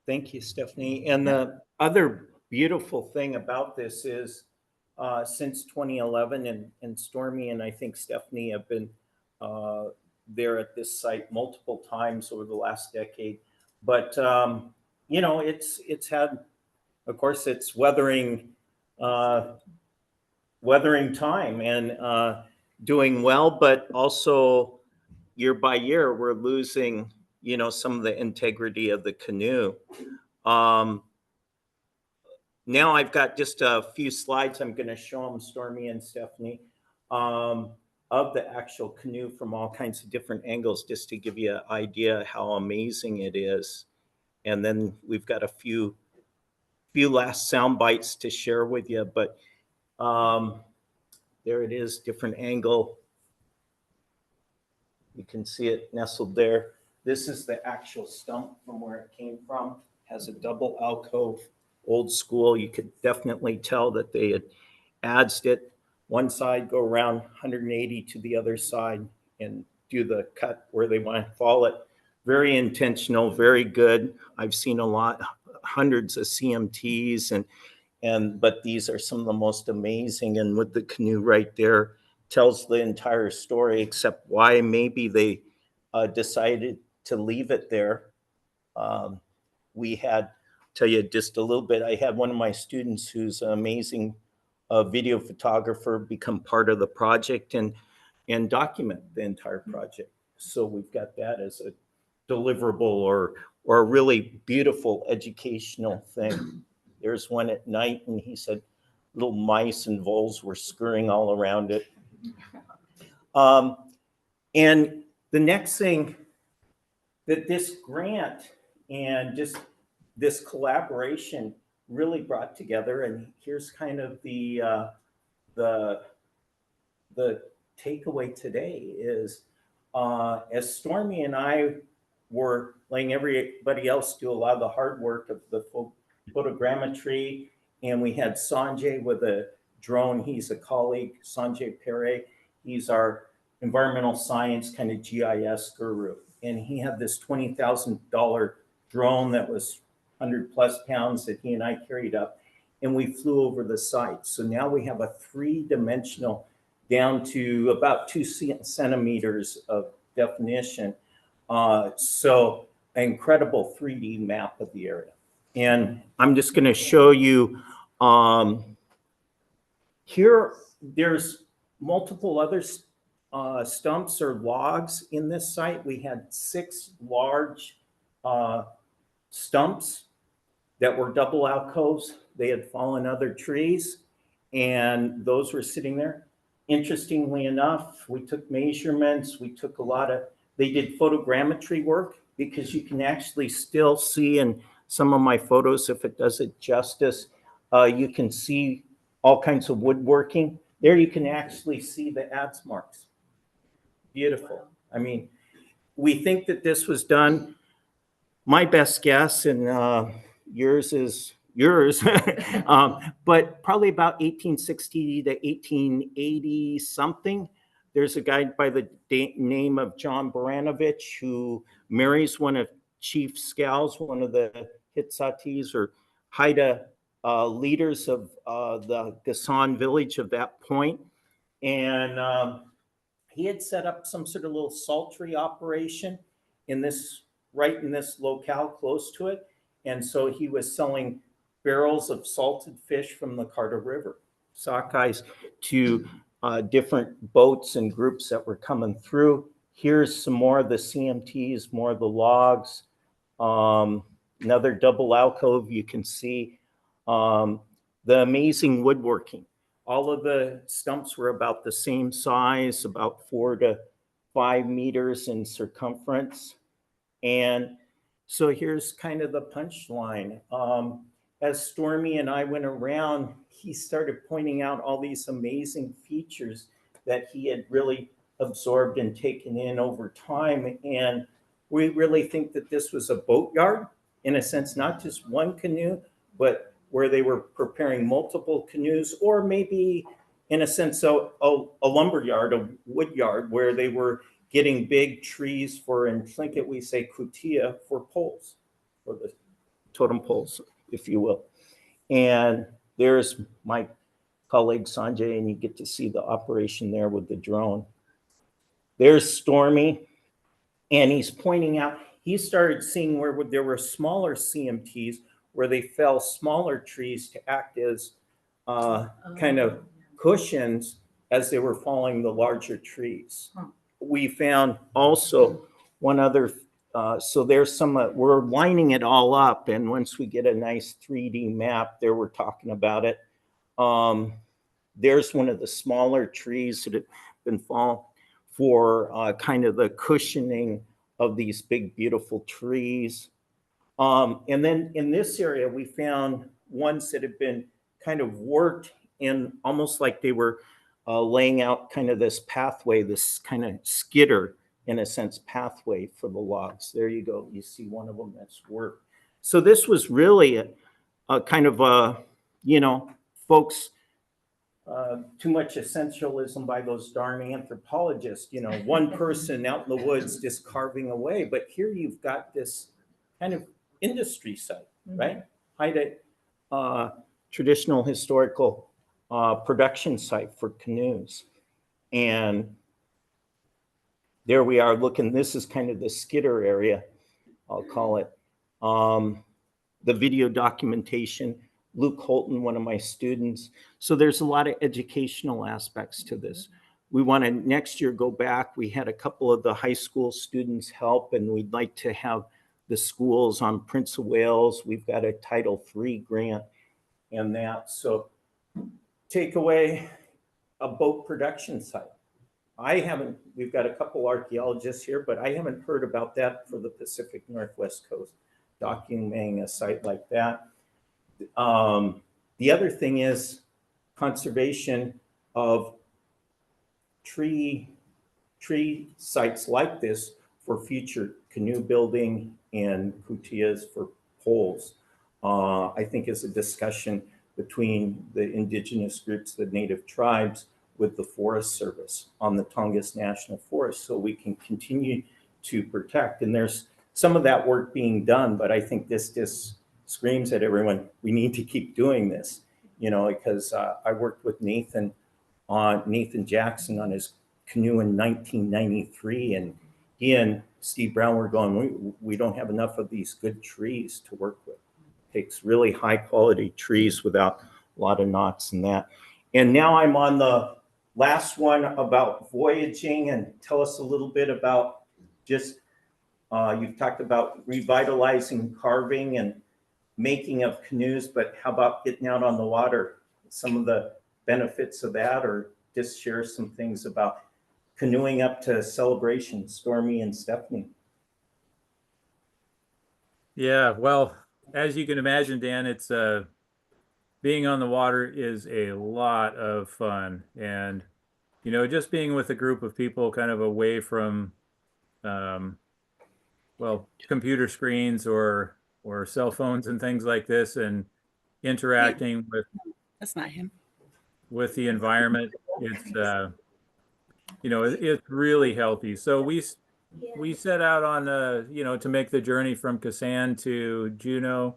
Thank you, Stephanie. And the other beautiful thing about this is since 2011, and Stormy and I think Stephanie have been there at this site multiple times over the last decade. But, you know, it's had, of course, it's weathering time and doing well, but also year by year, we're losing, you know, some of the integrity of the canoe. Now I've got just a few slides. I'm going to show them, Stormy and Stephanie, of the actual canoe from all kinds of different angles, just to give you an idea how amazing it is. And then we've got a few last sound bites to share with you, but there it is, different angle. You can see it nestled there. This is the actual stump from where it came from. Has a double alcove, old school. You could definitely tell that they had adzed it. One side, go around 180 to the other side and do the cut where they want to fall it. Very intentional, very good. I've seen a lot, hundreds of CMTs, but these are some of the most amazing. And with the canoe right there, tells the entire story, except why maybe they decided to leave it there. We had, tell you just a little bit, I had one of my students who's an amazing video photographer become part of the project and document the entire project. So we've got that as a deliverable or a really beautiful educational thing. There's one at night, and he said little mice and voles were scurrying all around it. And the next thing that this grant and just this collaboration really brought together, and here's kind of the takeaway today is as Stormy and I were letting everybody else do a lot of the hard work of the photogrammetry, and we had Sanjay with a drone. He's a colleague, Sanjay Pere. He's our environmental science kind of GIS guru. And he had this $20,000 drone that was 100 plus pounds that he and I carried up, and we flew over the site. So now we have a 3-dimensional down to about 2 centimeters of definition. So incredible 3D map of the area. And I'm just going to show you here, there's multiple other stumps or logs in this site. We had 6 large stumps that were double alcoves. They had fallen other trees, and those were sitting there. Interestingly enough, we took measurements. We took they did photogrammetry work, because you can actually still see in some of my photos, if it does it justice, you can see all kinds of woodworking. There you can actually see the adze marks. Beautiful. I mean, we think that this was done, my best guess, and yours is yours, but probably about 1860 to 1880 something. There's a guy by the name of John Baranovich who marries one of Chief Scow's, one of the Hitsatis or Haida leaders of the Gasan village of that point. And he had set up some sort of little saltery operation right in this locale close to it. And so he was selling barrels of salted fish from the Carter River, sockeyes, to different boats and groups that were coming through. Here's some more of the CMTs, more of the logs. Another double alcove, you can see the amazing woodworking. All of the stumps were about the same size, about 4 to 5 meters in circumference. And so here's kind of the punchline. As Stormy and I went around, he started pointing out all these amazing features that he had really absorbed and taken in over time. And we really think that this was a boatyard, in a sense, not just one canoe, but where they were preparing multiple canoes, or maybe in a sense, a lumber yard, a wood yard, where they were getting big trees for, in Tlingit we say kutia, for poles, for the totem poles, if you will. And there's my colleague Sanjay, and you get to see the operation there with the drone. There's Stormy, and he's pointing out, he started seeing where there were smaller CMTs where they fell smaller trees to act as kind of cushions as they were falling the larger trees. We found also one other, so there's some, we're lining it all up, and once we get a nice 3D map there, we're talking about it. There's one of the smaller trees that have been falling for kind of the cushioning of these big, beautiful trees. And then in this area, we found ones that have been kind of worked in almost like they were laying out kind of this pathway, this kind of skidder, in a sense, pathway for the logs. There you go. You see one of them that's worked. So this was really a kind of a, you know, folks, too much essentialism by those darn anthropologists, you know, one person out in the woods just carving away. But here you've got this kind of industry site, right? Traditional historical production site for canoes. And there we are looking, this is kind of the skidder area, I'll call it. The video documentation, Luke Holton, one of my students. So there's a lot of educational aspects to this. We want to next year go back. We had a couple of the high school students help, and we'd like to have the schools on Prince of Wales. We've got a Title III grant and that. So take away a boat production site. We've got a couple archaeologists here, but I haven't heard about that for the Pacific Northwest coast, documenting a site like that. The other thing is conservation of tree sites like this for future canoe building and kutillas for poles. I think is a discussion between the indigenous groups, the native tribes, with the Forest Service on the Tongass National Forest, so we can continue to protect. And there's some of that work being done, but I think this just screams at everyone, we need to keep doing this, you know, because I worked with Nathan Jackson on his canoe in 1993, and he and Steve Brown were going, we don't have enough of these good trees to work with. It takes really high quality trees without a lot of knots and that. And now I'm on the last one about voyaging, and tell us a little bit about just, you've talked about revitalizing carving and making of canoes, but how about getting out on the water? Some of the benefits of that, or just share some things about canoeing up to Celebration, Stormy and Stephanie. Yeah, well, as you can imagine, Dan, it's being on the water is a lot of fun. And, you know, just being with a group of people kind of away from, well, computer screens or cell phones and things like this, and interacting with, That's not him. with the environment, it's, you know, it's really healthy. So we set out on, you know, to make the journey from Kasan to Juneau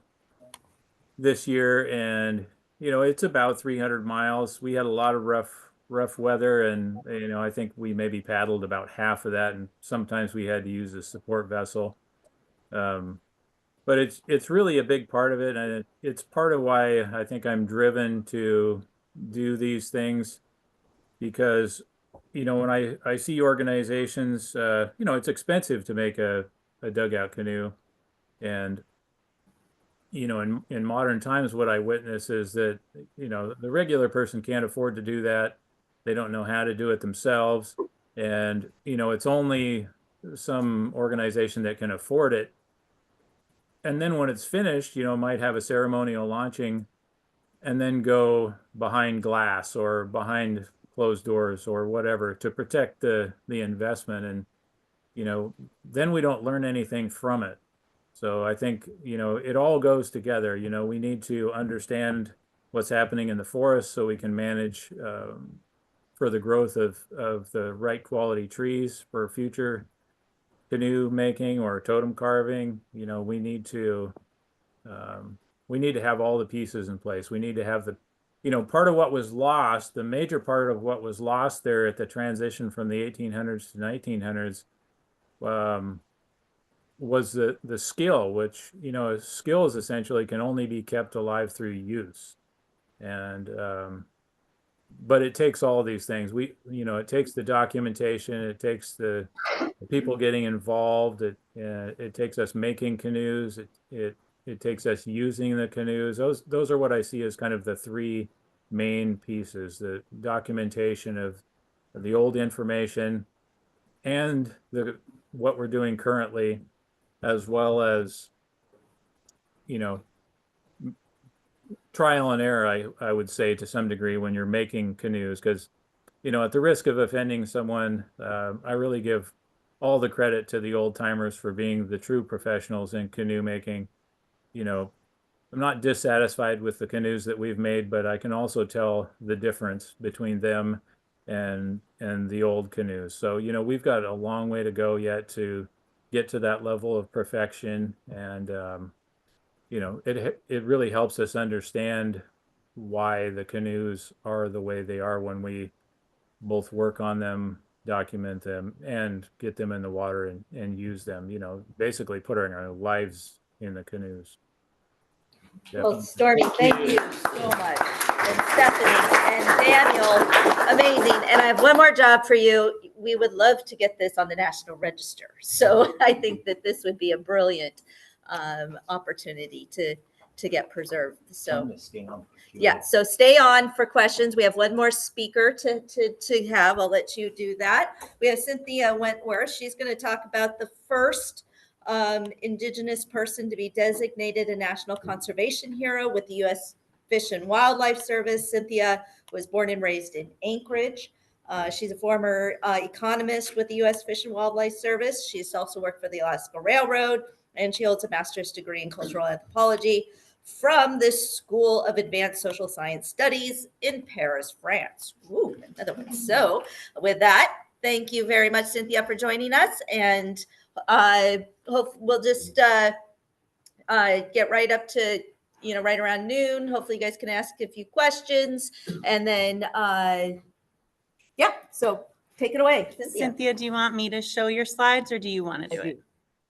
this year, and you know, it's about 300 miles. We had a lot of rough weather, and you know, I think we maybe paddled about half of that, and sometimes we had to use a support vessel. But it's really a big part of it, and it's part of why I think I'm driven to do these things, because you know, when I see organizations, you know, it's expensive to make a dugout canoe, and you know, in modern times, what I witness is that, you know, the regular person can't afford to do that. They don't know how to do it themselves. And, you know, it's only some organization that can afford it. And then when it's finished, you know, might have a ceremonial launching and then go behind glass or behind closed doors or whatever to protect the investment. And, you know, then we don't learn anything from it. So I think, you know, it all goes together. You know, we need to understand what's happening in the forest so we can manage for the growth of the right quality trees for future canoe making or totem carving. You know, we need to we need to have all the pieces in place. We need to have the, part of what was lost, the major part of what was lost there at the transition from the 1800s to 1900s, was the skill, which, skills essentially can only be kept alive through use. And, but it takes all these things. It takes the documentation, it takes the people getting involved, it takes us making canoes, it takes us using the canoes. Those are what I see as kind of the three main pieces: the documentation of the old information and what we're doing currently, as well as, trial and error, I would say, to some degree, when you're making canoes, because, at the risk of offending someone, I really give all the credit to the old timers for being the true professionals in canoe making. I'm not dissatisfied with the canoes that we've made, but I can also tell the difference between them and the old canoes. So, we've got a long way to go yet to get to that level of perfection. And, it really helps us understand why the canoes are the way they are when we both work on them, document them, and get them in the water and use them, basically putting our lives in the canoes. Well, Stormy, thank you so much. And Stephanie and Daniel, amazing. And I have one more job for you. We would love to get this on the National Register. So I think that this would be a brilliant opportunity to get preserved. So yeah, so stay on for questions. We have one more speaker to have. I'll let you do that. We have Cynthia Wentworth. She's going to talk about the first Indigenous person to be designated a National Conservation Hero with the U.S. Fish and Wildlife Service. Cynthia was born and raised in Anchorage. She's a former economist with the U.S. Fish and Wildlife Service. She's also worked for the Alaska Railroad, and she holds a master's degree in cultural anthropology from the School of Advanced Social Science Studies in Paris, France. Ooh, another one. So with that, thank you very much, Cynthia, for joining us. And hope we'll just get right up to, right around noon. Hopefully you guys can ask a few questions. And then, yeah, so take it away, Cynthia. Cynthia, do you want me to show your slides or do you want to do it?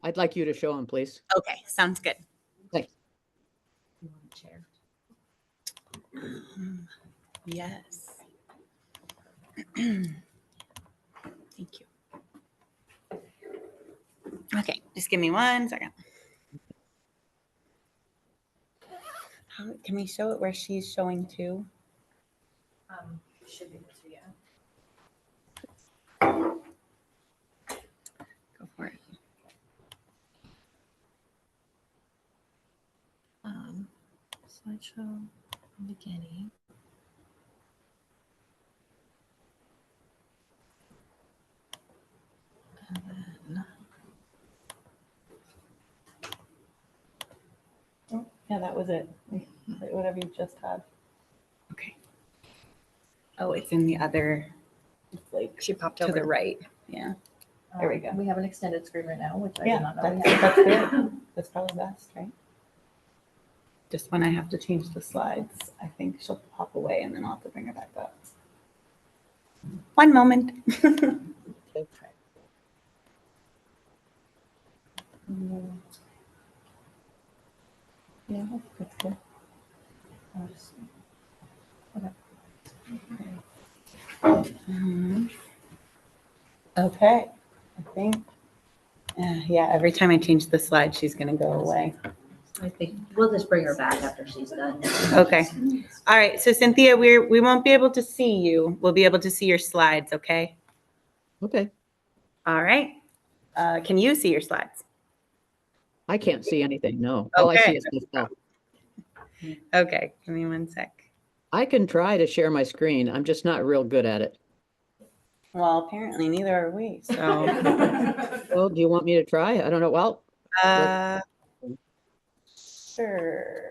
I'd like you to show them, please. Okay, sounds good. Thanks. You want to share? Yes. Thank you. Okay, just give me 1 second. Can we show it where she's showing too? Should be able to, yeah. Go for it. Slideshow beginning. And then, Oh, yeah, that was it. Whatever you just had. Okay. Oh, it's in the other. It's like she popped to over. the right. Yeah. There we go. We have an extended screen right now, which I Yeah, did not know we that's, had. that's good. That's probably best, right? Just when I have to change the slides, I think she'll pop away and then I'll have to bring her back up. One moment. Yeah, that's good. Okay, I think. Yeah, every time I change the slide, she's going to go away. I think we'll just bring her back after she's done. Okay. All right. So Cynthia, we won't be able to see you. We'll be able to see your slides. Okay. Okay. All right. Can you see your slides? I can't see anything. No. All I see Okay. is myself. Okay. Give me 1 sec. I can try to share my screen. I'm just not real good at it. Well, apparently neither are we. So, Well, do you want me to try? I don't know. Well, sure.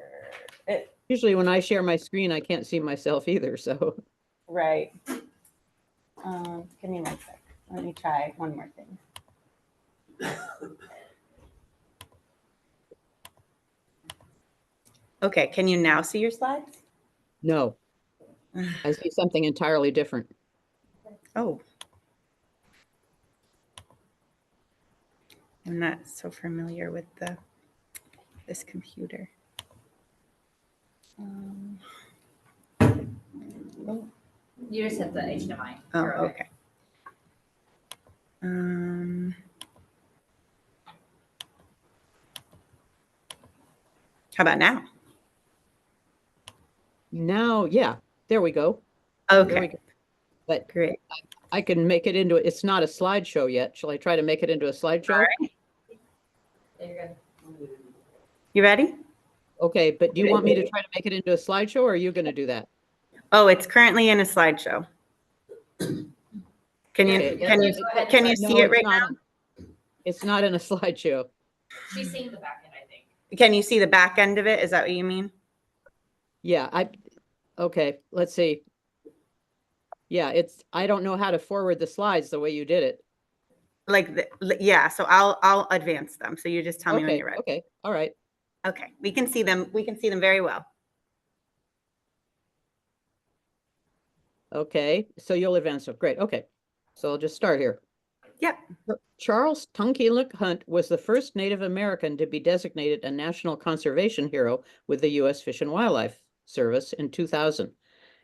usually when I share my screen, I can't see myself either. So, Right. Give me 1 sec. Let me try one more thing. Okay, can you now see your slides? No, I see something entirely different. Oh. I'm not so familiar with this computer. Oh, You just hit the HDMI. oh, You're okay. How about now? Now, yeah, there we go. There we Okay, go. But great. I can make it into, it's not a slideshow yet. Shall I try to make it into a slideshow? Yeah, you're good. You ready? Okay, but do you want me to try to make it into a slideshow or are you gonna do that? Oh, it's currently in a slideshow. Can you Okay, can you Go ahead. can you No, see it it's right not. now? It's not in a slideshow. She's seeing the back end, I think. Can you see the back end of it? Is that what you mean? Yeah, okay, let's see. Yeah, I don't know how to forward the slides the way you did it. Yeah, so I'll advance them. So you just tell me when Okay, you're ready. okay, all right. Okay, we can see them. We can see them very well. Okay, so you'll advance them. Great, okay. So I'll just start here. Yep. Charles Tunkelik Hunt was the first Native American to be designated a National Conservation Hero with the U.S. Fish and Wildlife Service in 2000.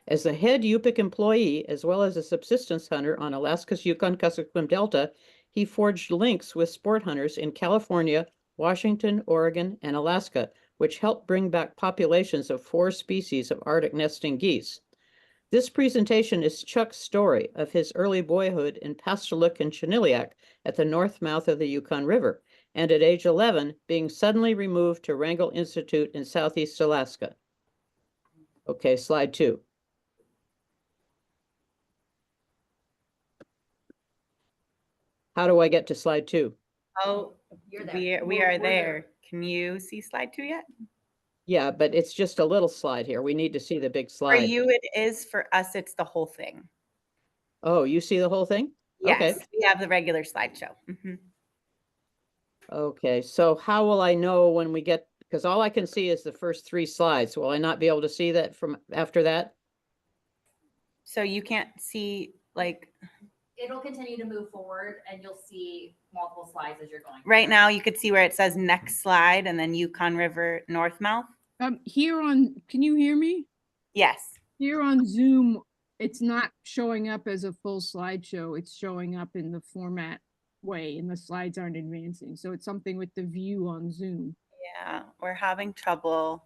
As the head Yupik employee, as well as a subsistence hunter on Alaska's Yukon-Kuskokwim Delta, he forged links with sport hunters in California, Washington, Oregon, and Alaska, which helped bring back populations of 4 species of Arctic nesting geese. This presentation is Chuck's story of his early boyhood in Pastolik and Chuniliak at the north mouth of the Yukon River, and at age 11, being suddenly removed to Wrangell Institute in Southeast Alaska. Okay, slide 2. How do I get to slide 2? Oh, You're there. we are there. Can you see slide 2 yet? Yeah, but it's just a little slide here. We need to see the big For slide. you, it is. For us, it's the whole thing. Oh, you see the whole thing? Okay. Yes, we have the regular slideshow. Okay, so how will I know when we get, because all I can see is the first 3 slides. Will I not be able to see that from after that? So you can't see like It'll continue to move forward and you'll see multiple slides as you're going. right now, you could see where it says next slide and then Yukon River Northmouth. Here on, can you hear me? Yes. Here on Zoom, it's not showing up as a full slideshow. It's showing up in the format way and the slides aren't advancing. So it's something with the view on Zoom. Yeah, we're having trouble.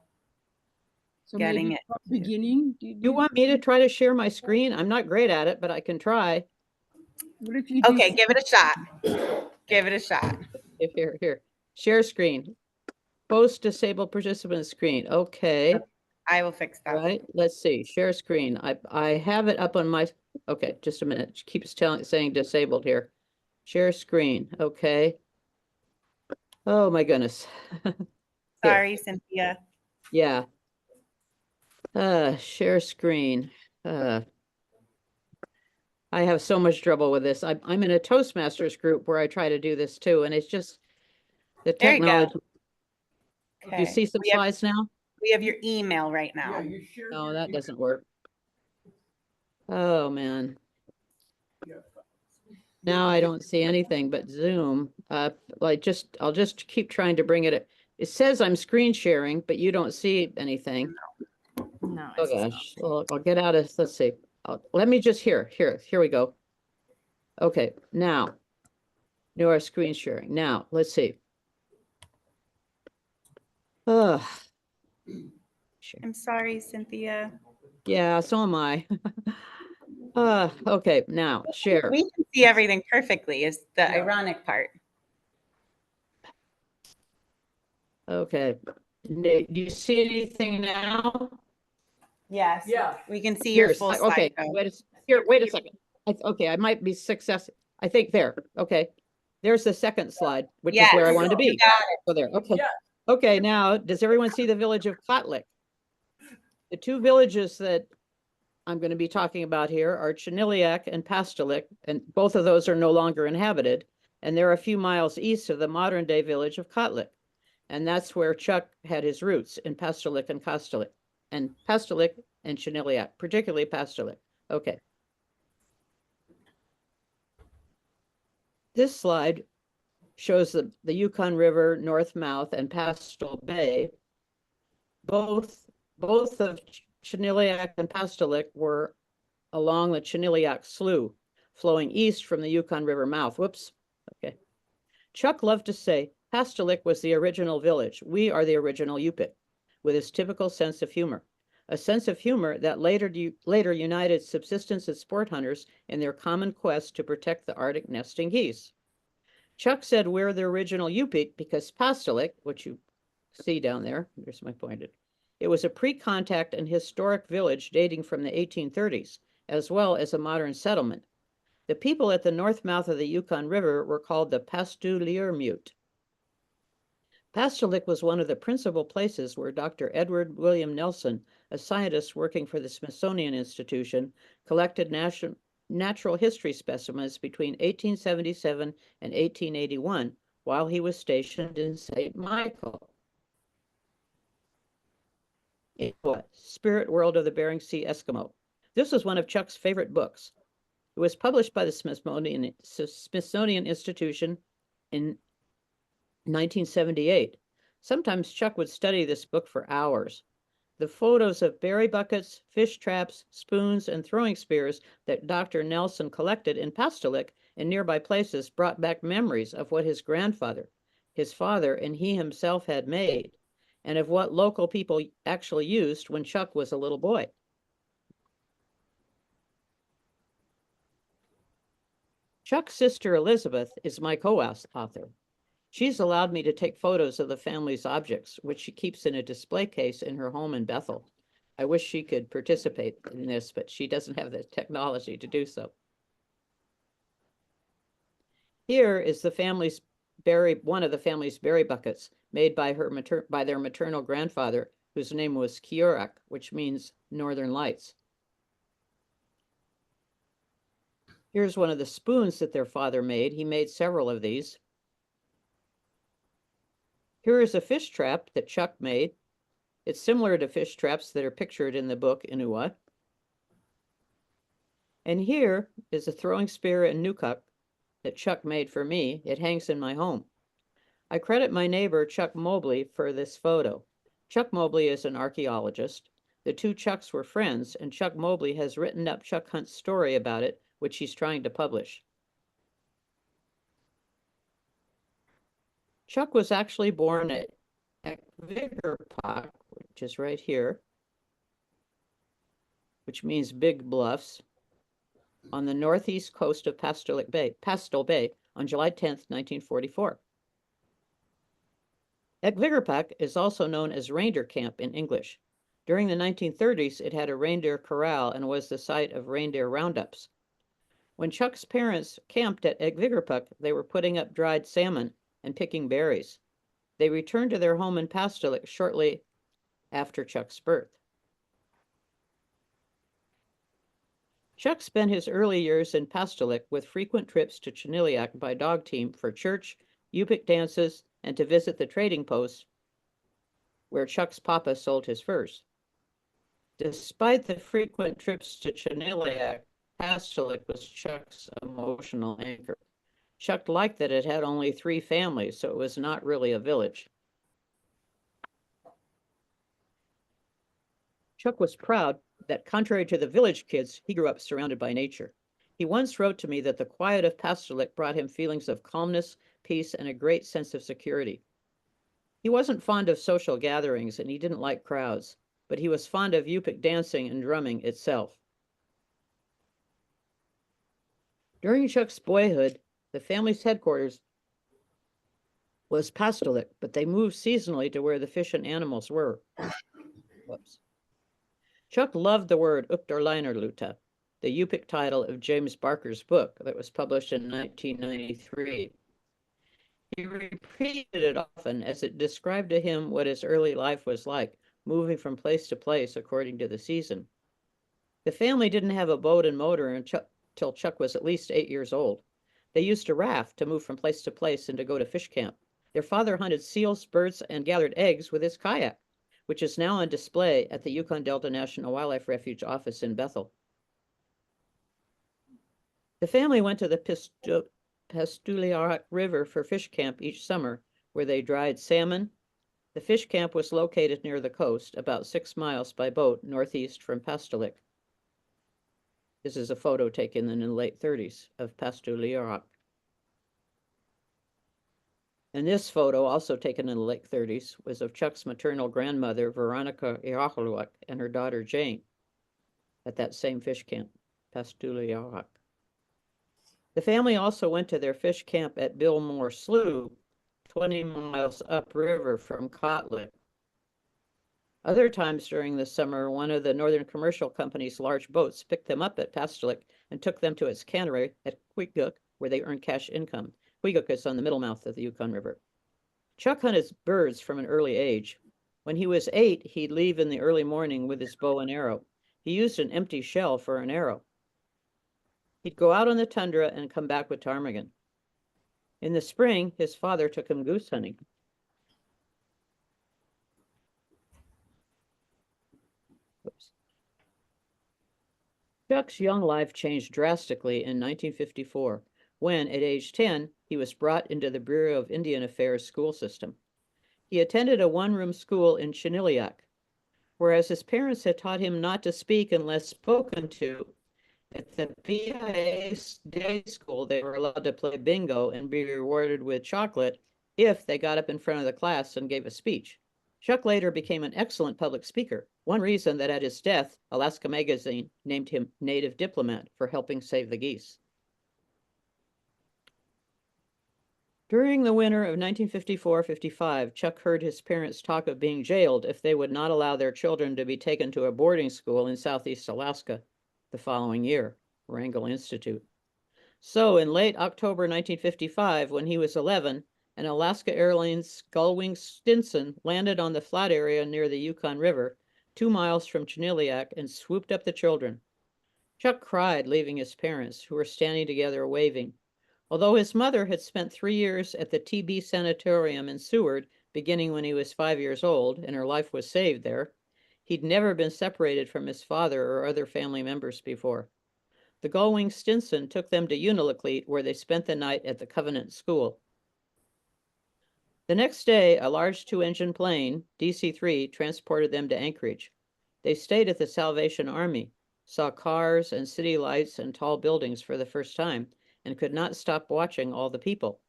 So Getting maybe it from too. beginning. You want me to try to share my screen? I'm not great at it, but I can try. What if you do? Okay, give it a shot. Give it a shot. Here. Share screen. Post disabled participant screen. Okay. I will fix that. Right, let's see, share screen. I have it up on my, okay, just a minute. It keeps saying disabled here. Share screen, okay. Oh, my goodness. Here. Sorry, Cynthia. Yeah. Share screen. I have so much trouble with this. I'm in a Toastmasters group where I try to do this too, and it's just the There you go. technology. Do you Okay. see some We have- slides now? We have your email right now. Yeah, you shared. No, your that email. doesn't work. Oh, man. Now I don't see anything but Zoom. I'll just keep trying to bring it. It says I'm screen sharing, but you don't see anything. No. Oh gosh, well, I'll get out of, let's see. Let me just, here we go. Okay, now. New our screen sharing. Now, let's see. Sure. I'm sorry, Cynthia. Yeah, so am I. Okay, now share. We can see everything perfectly is the ironic part. Okay. Do you see anything now? Yes. Yeah. We can see your Here's- full okay, slideshow. wait a second. Okay, I might be I think there, okay. There's the second slide, which is where I Yes, wanted to you be. got it. So there, okay. Yeah. Okay, now, does everyone see the village of Kotlik? The 2 villages that I'm going to be talking about here are Chuniliak and Pastolik, and both of those are no longer inhabited, and they're a few miles east of the modern-day village of Kotlik. And that's where Chuck had his roots, in Pastolik and Kostolik, and Pastolik and Cheniliac, particularly Pastolik. Okay. This slide shows the Yukon River, North Mouth, and Pastel Bay. Both of Cheniliac and Pastolik were along the Cheniliac Slough, flowing east from the Yukon River mouth. Whoops. Okay. Chuck loved to say, Pastolik was the original village. We are the original Yupik, with his typical sense of humor. A sense of humor that later united subsistence and sport hunters in their common quest to protect the Arctic nesting geese. Chuck said we're the original Yupik because Pastolik, which you see down there, there's my pointed, it was a pre-contact and historic village dating from the 1830s, as well as a modern settlement. The people at the north mouth of the Yukon River were called the Pastuleermute. Pastolik was one of the principal places where Dr. Edward William Nelson, a scientist working for the Smithsonian Institution, collected natural history specimens between 1877 and 1881 while he was stationed in St. Michael. Spirit World of the Bering Sea Eskimo. This was one of Chuck's favorite books. It was published by the Smithsonian Institution in 1978. Sometimes Chuck would study this book for hours. The photos of berry buckets, fish traps, spoons, and throwing spears that Dr. Nelson collected in Pastolik and nearby places brought back memories of what his grandfather, his father, and he himself had made, and of what local people actually used when Chuck was a little boy. Chuck's sister Elizabeth is my co-author. She's allowed me to take photos of the family's objects, which she keeps in a display case in her home in Bethel. I wish she could participate in this, but she doesn't have the technology to do so. Here is the family's one of the family's berry buckets made by their maternal grandfather, whose name was Kiorak, which means Northern Lights. Here's one of the spoons that their father made. He made several of these. Here is a fish trap that Chuck made. It's similar to fish traps that are pictured in the book Inuwa. And here is a throwing spear and nukuk that Chuck made for me. It hangs in my home. I credit my neighbor, Chuck Mobley, for this photo. Chuck Mobley is an archaeologist. The two Chucks were friends, and Chuck Mobley has written up Chuck Hunt's story about it, which he's trying to publish. Chuck was actually born at Vigorpak, which is right here, which means Big Bluffs, on the northeast coast of Pastel Bay on July 10th, 1944. Vigorpak is also known as Reindeer Camp in English. During the 1930s, it had a reindeer corral and was the site of reindeer roundups. When Chuck's parents camped at Vigorpak, they were putting up dried salmon and picking berries. They returned to their home in Pastolik shortly after Chuck's birth. Chuck spent his early years in Pastolik with frequent trips to Cheniliac by dog team for church, Yupik dances, and to visit the trading post where Chuck's papa sold his furs. Despite the frequent trips to Cheniliac, Pastolik was Chuck's emotional anchor. Chuck liked that it had only 3 families, so it was not really a village. Chuck was proud that, contrary to the village kids, he grew up surrounded by nature. He once wrote to me that the quiet of Pastolik brought him feelings of calmness, peace, and a great sense of security. He wasn't fond of social gatherings, and he didn't like crowds, but he was fond of Yupik dancing and drumming itself. During Chuck's boyhood, the family's headquarters was Pastolik, but they moved seasonally to where the fish and animals were. Whoops. Chuck loved the word Uktorlinerluta, the Yupik title of James Barker's book that was published in 1993. He repeated it often as it described to him what his early life was like, moving from place to place according to the season. The family didn't have a boat and motor until Chuck was at least 8 years old. They used a raft to move from place to place and to go to fish camp. Their father hunted seals, birds, and gathered eggs with his kayak, which is now on display at the Yukon Delta National Wildlife Refuge office in Bethel. The family went to the Pastuliarak River for fish camp each summer, where they dried salmon. The fish camp was located near the coast, about 6 miles by boat northeast from Pastulik. This is a photo taken in the late 30s of Pastuliarak. And this photo, also taken in the late 30s, was of Chuck's maternal grandmother, Veronica Iachluak, and her daughter, Jane, at that same fish camp, Pastuliarak. The family also went to their fish camp at Billmore Slough, 20 miles upriver from Kotlik. Other times during the summer, one of the Northern Commercial Company's large boats picked them up at Pastulik and took them to its cannery at Quiguk, where they earned cash income. Quiguk is on the middle mouth of the Yukon River. Chuck hunted birds from an early age. When he was 8, he'd leave in the early morning with his bow and arrow. He used an empty shell for an arrow. He'd go out on the tundra and come back with ptarmigan. In the spring, his father took him goose hunting. Oops. Chuck's young life changed drastically in 1954, when, at age 10, he was brought into the Bureau of Indian Affairs school system. He attended a one-room school in Chiniliak. Whereas his parents had taught him not to speak unless spoken to, at the BIA day school, they were allowed to play bingo and be rewarded with chocolate if they got up in front of the class and gave a speech. Chuck later became an excellent public speaker. One reason that at his death, Alaska Magazine named him Native Diplomat for helping save the geese. During the winter of 1954-55, Chuck heard his parents talk of being jailed if they would not allow their children to be taken to a boarding school in Southeast Alaska the following year, Wrangell Institute. So in late October 1955, when he was 11, an Alaska Airlines Gull Stinson landed on the flat area near the Yukon River, 2 miles from Chiniliak, and swooped up the children. Chuck cried, leaving his parents, who were standing together waving. Although his mother had spent 3 years at the TB Sanatorium in Seward, beginning when he was 5 years old, and her life was saved there, he'd never been separated from his father or other family members before. The Gullwing Stinson took them to Unalakleet, where they spent the night at the Covenant School. The next day, a large 2-engine plane, DC-3, transported them to Anchorage. They stayed at the Salvation Army, saw cars and city lights and tall buildings for the first time, and could not stop watching all the people.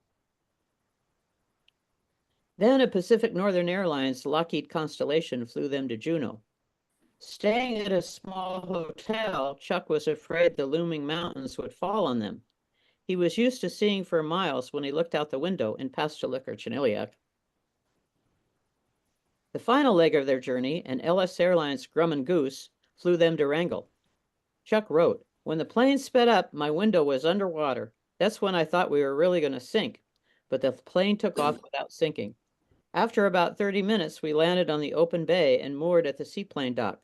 Then a Pacific Northern Airlines Lockheed Constellation flew them to Juneau. Staying at a small hotel, Chuck was afraid the looming mountains would fall on them. He was used to seeing for miles when he looked out the window in Pastulik or Chiniliak. The final leg of their journey, an LS Airlines Grumman Goose, flew them to Wrangell. Chuck wrote, "When the plane sped up, my window was underwater. That's when I thought we were really going to sink, but the plane took off without sinking. After about 30 minutes, we landed on the open bay and moored at the seaplane dock.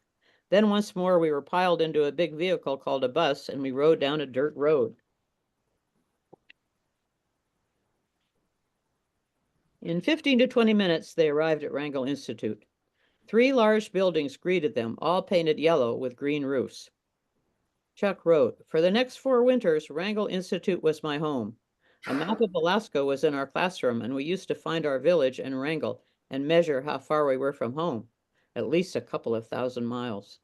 Then once more, we were piled into a big vehicle called a bus, and we rode down a dirt road." In 15 to 20 minutes, they arrived at Wrangell Institute. 3 large buildings greeted them, all painted yellow with green roofs. Chuck wrote, "For the next 4 winters, Wrangell Institute was my home. A map of Alaska was in our classroom, and we used to find our village in Wrangell and measure how far we were from home, at least a couple of thousand miles.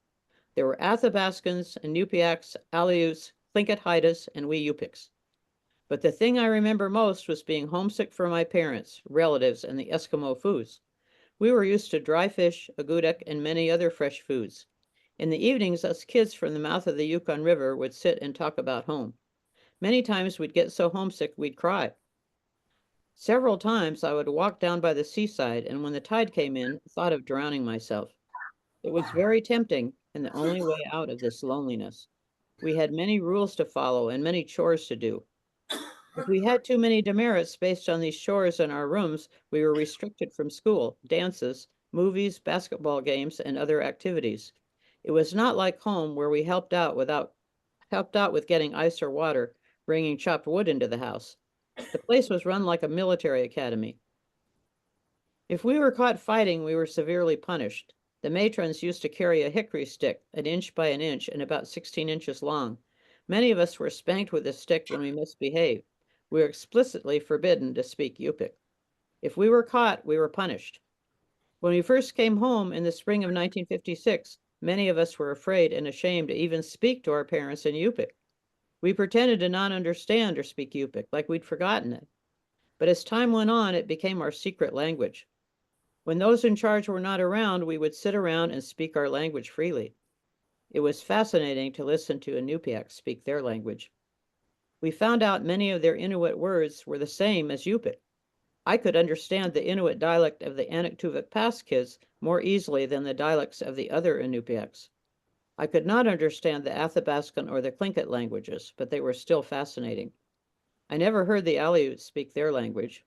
There were Athabascans, Inupiats, Aleutes, Tlingit Haidas, and wee Yupiks. But the thing I remember most was being homesick for my parents, relatives, and the Eskimo foods. We were used to dry fish, agudek, and many other fresh foods. In the evenings, us kids from the mouth of the Yukon River would sit and talk about home. Many times we'd get so homesick we'd cry. Several times I would walk down by the seaside, and when the tide came in, I thought of drowning myself. It was very tempting and the only way out of this loneliness. We had many rules to follow and many chores to do. If we had too many demerits based on these chores in our rooms, we were restricted from school, dances, movies, basketball games, and other activities. It was not like home, where we helped out with getting ice or water, bringing chopped wood into the house. The place was run like a military academy. If we were caught fighting, we were severely punished. The matrons used to carry a hickory stick, an inch by an inch and about 16 inches long. Many of us were spanked with this stick when we misbehaved. We were explicitly forbidden to speak Yupik. If we were caught, we were punished. When we first came home in the spring of 1956, many of us were afraid and ashamed to even speak to our parents in Yupik. We pretended to not understand or speak Yupik, like we'd forgotten it. But as time went on, it became our secret language. When those in charge were not around, we would sit around and speak our language freely. It was fascinating to listen to Inupiaq speak their language. We found out many of their Inuit words were the same as Yupik. I could understand the Inuit dialect of the Anaktuvuk Pass kids more easily than the dialects of the other Inupiaqs. I could not understand the Athabaskan or the Tlingit languages, but they were still fascinating. I never heard the Aleut speak their language.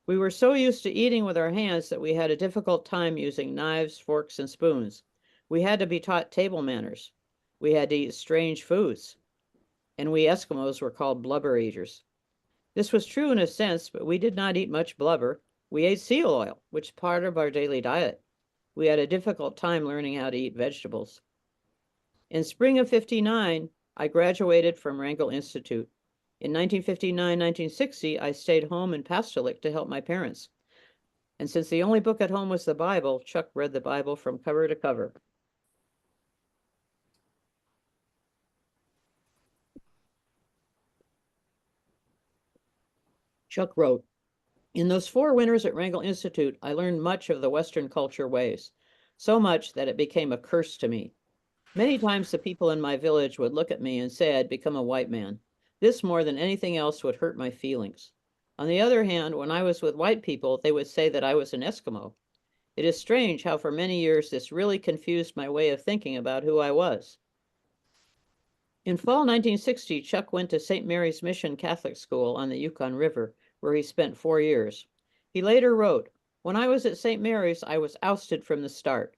We were so used to eating with our hands that we had a difficult time using knives, forks, and spoons. We had to be taught table manners. We had to eat strange foods. And we Eskimos were called blubber eaters. This was true in a sense, but we did not eat much blubber. We ate seal oil, which is part of our daily diet. We had a difficult time learning how to eat vegetables. In spring of '59, I graduated from Wrangell Institute. In 1959-1960, I stayed home in Pastolik to help my parents. And since the only book at home was the Bible, Chuck read the Bible from cover to cover. Chuck wrote, "In those 4 winters at Wrangell Institute, I learned much of the Western culture ways, so much that it became a curse to me. Many times the people in my village would look at me and say I'd become a white man. This more than anything else would hurt my feelings. On the other hand, when I was with white people, they would say that I was an Eskimo. It is strange how for many years this really confused my way of thinking about who I was." In fall 1960, Chuck went to St. Mary's Mission Catholic School on the Yukon River, where he spent 4 years. He later wrote, "When I was at St. Mary's, I was ousted from the start.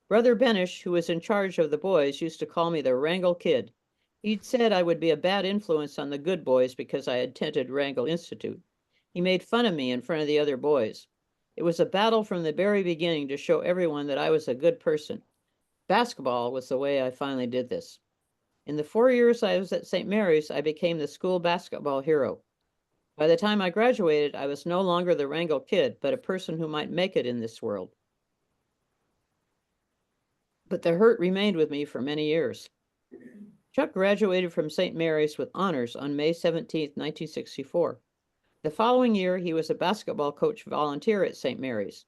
Brother Benish, who was in charge of the boys, used to call me the Wrangell Kid. He'd said I would be a bad influence on the good boys because I attended Wrangell Institute. He made fun of me in front of the other boys. It was a battle from the very beginning to show everyone that I was a good person. Basketball was the way I finally did this. In the 4 years I was at St. Mary's, I became the school basketball hero. By the time I graduated, I was no longer the Wrangell Kid, but a person who might make it in this world. But the hurt remained with me for many years." Chuck graduated from St. Mary's with honors on May 17, 1964. The following year, he was a basketball coach volunteer at St. Mary's.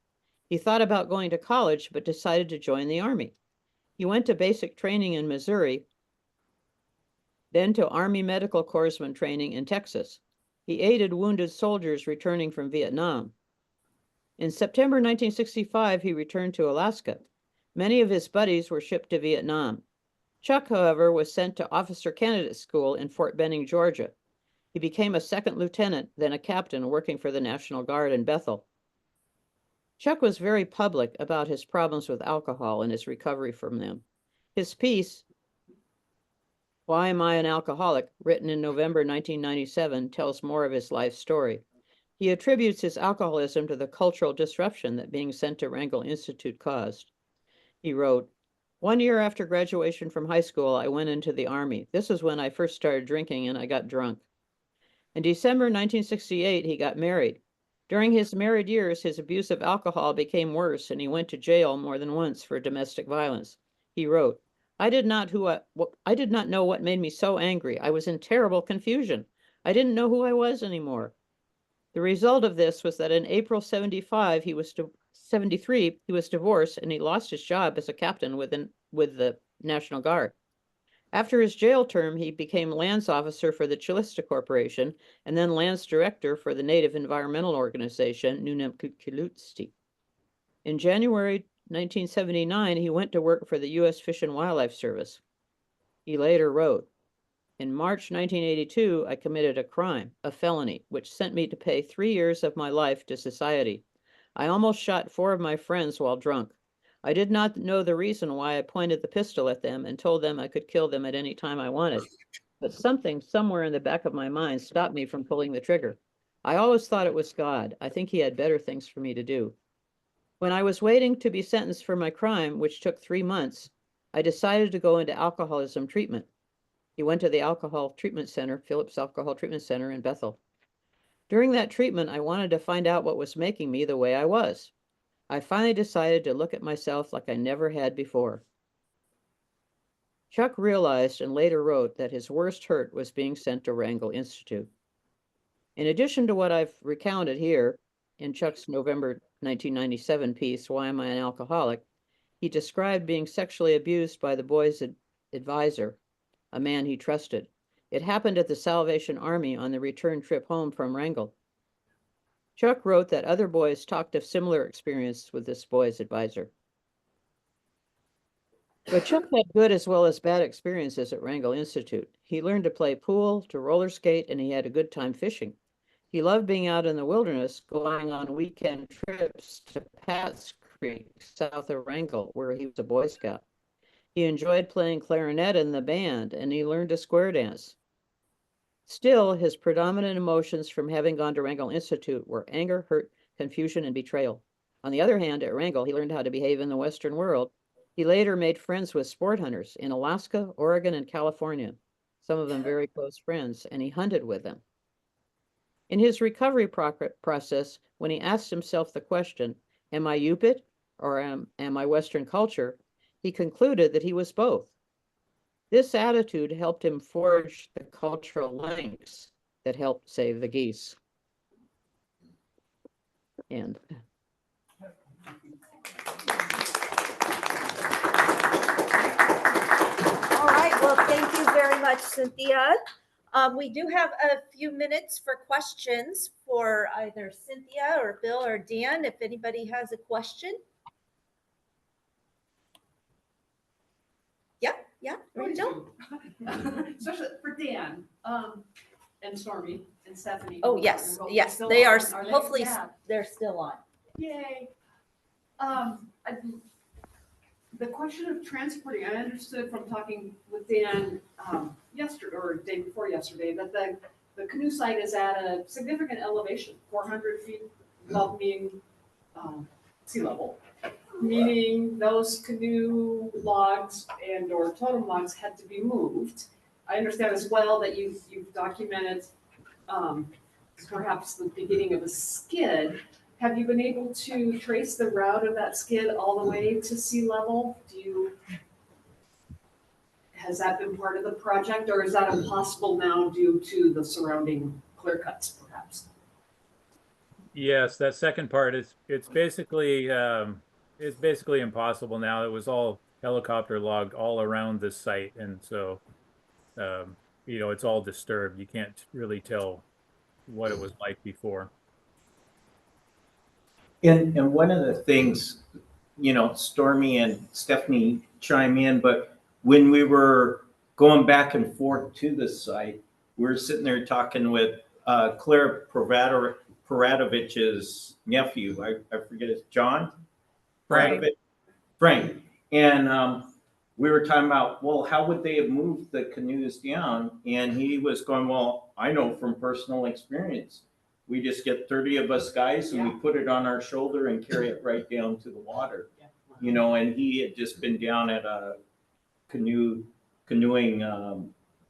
He thought about going to college, but decided to join the Army. He went to basic training in Missouri, then to Army Medical Corpsman training in Texas. He aided wounded soldiers returning from Vietnam. In September 1965, he returned to Alaska. Many of his buddies were shipped to Vietnam. Chuck, however, was sent to Officer Candidate School in Fort Benning, Georgia. He became a second lieutenant, then a captain working for the National Guard in Bethel. Chuck was very public about his problems with alcohol and his recovery from them. His piece, "Why Am I an Alcoholic?" written in November 1997, tells more of his life story. He attributes his alcoholism to the cultural disruption that being sent to Wrangell Institute caused. He wrote, "1 year after graduation from high school, I went into the Army. This is when I first started drinking and I got drunk. In December 1968, he got married. During his married years, his abuse of alcohol became worse and he went to jail more than once for domestic violence." He wrote, I did not know what made me so angry. I was in terrible confusion. I didn't know who I was anymore. The result of this was that in April 73, he was divorced and he lost his job as a captain with the National Guard. After his jail term, he became lands officer for the Chilista Corporation and then lands director for the Native Environmental Organization, Nunamkukilutsti. In January 1979, he went to work for the U.S. Fish and Wildlife Service. He later wrote, "In March 1982, I committed a crime, a felony, which sent me to pay 3 years of my life to society. I almost shot 4 of my friends while drunk. I did not know the reason why I pointed the pistol at them and told them I could kill them at any time I wanted. But something somewhere in the back of my mind stopped me from pulling the trigger. I always thought it was God. I think he had better things for me to do. When I was waiting to be sentenced for my crime, which took 3 months, I decided to go into alcoholism treatment. He went to the Alcohol Treatment Center, Phillips Alcohol Treatment Center in Bethel. During that treatment, I wanted to find out what was making me the way I was. I finally decided to look at myself like I never had before. Chuck realized and later wrote that his worst hurt was being sent to Wrangell Institute. In addition to what I've recounted here in Chuck's November 1997 piece, Why Am I an Alcoholic?, he described being sexually abused by the boy's advisor, a man he trusted. It happened at the Salvation Army on the return trip home from Wrangell. Chuck wrote that other boys talked of similar experience with this boy's advisor. But Chuck had good as well as bad experiences at Wrangell Institute. He learned to play pool, to roller skate, and he had a good time fishing. He loved being out in the wilderness, going on weekend trips to Pat's Creek, south of Wrangell, where he was a Boy Scout. He enjoyed playing clarinet in the band, and he learned to square dance. Still, his predominant emotions from having gone to Wrangell Institute were anger, hurt, confusion, and betrayal. On the other hand, at Wrangell, he learned how to behave in the Western world. He later made friends with sport hunters in Alaska, Oregon, and California, some of them very close friends, and he hunted with them. In his recovery process, when he asked himself the question, am I Yupik or am I Western culture, he concluded that he was both. This attitude helped him forge the cultural links that helped save the geese. And All right, well, thank you very much, Cynthia. We do have a few minutes for questions for either Cynthia or Bill or Dan, if anybody has a question. Yeah, Rachel? Especially for Dan, and Stormy and Stephanie. Oh, who yes, both yes, still they are, on. hopefully Yeah. they're still on. Yay. The question of transporting, I understood from talking with Dan yesterday or day before yesterday that the canoe site is at a significant elevation, 400 feet above mean sea level. Meaning those canoe logs and or totem logs had to be moved. I understand as well that you've documented perhaps the beginning of a skid. Have you been able to trace the route of that skid all the way to sea level? Has that been part of the project, or is that impossible now due to the surrounding clear cuts perhaps? Yes, that second part is it's basically impossible now. It was all helicopter logged all around this site, and so it's all disturbed. You can't really tell what it was like before. And one of the things, Stormy and Stephanie chime in, but when we were going back and forth to the site, we were sitting there talking with Claire Paratovich's nephew. I forget his John? Frank. Frank. And we were talking about, well, how would they have moved the canoes down? And he was going, well, I know from personal experience. We just get 30 of us guys and we put it on our shoulder and carry it right down to the water. And he had just been down at a canoeing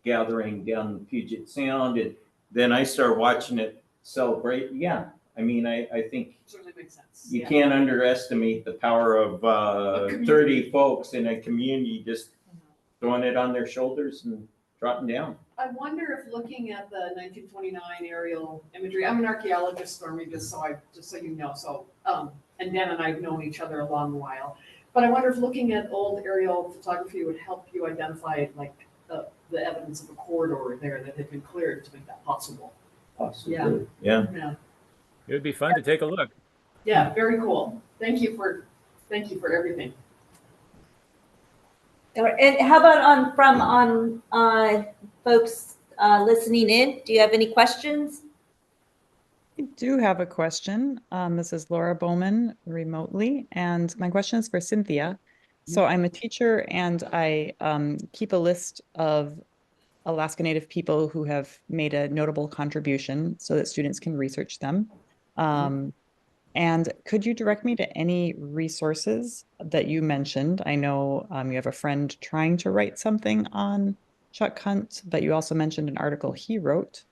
gathering down the Puget Sound. And then I started watching it celebrate. Yeah. I mean, I think Certainly makes sense. you can't underestimate the power of 30 folks in a community just throwing it on their shoulders and dropping down. I wonder if looking at the 1929 aerial imagery, I'm an archaeologist, Stormy, just so you know. So, and Dan and I have known each other a long while. But I wonder if looking at old aerial photography would help you identify like the evidence of a corridor there that had been cleared to make that possible. Possibly. Yeah. It would be fun to take a look. Yeah, very cool. Thank you for everything. And how about from folks listening in? Do you have any questions? I do have a question. This is Laura Bowman remotely, and my question is for Cynthia. So I'm a teacher and I keep a list of Alaska Native people who have made a notable contribution so that students can research them. And could you direct me to any resources that you mentioned? I know you have a friend trying to write something on Chuck Hunt, but you also mentioned an article he wrote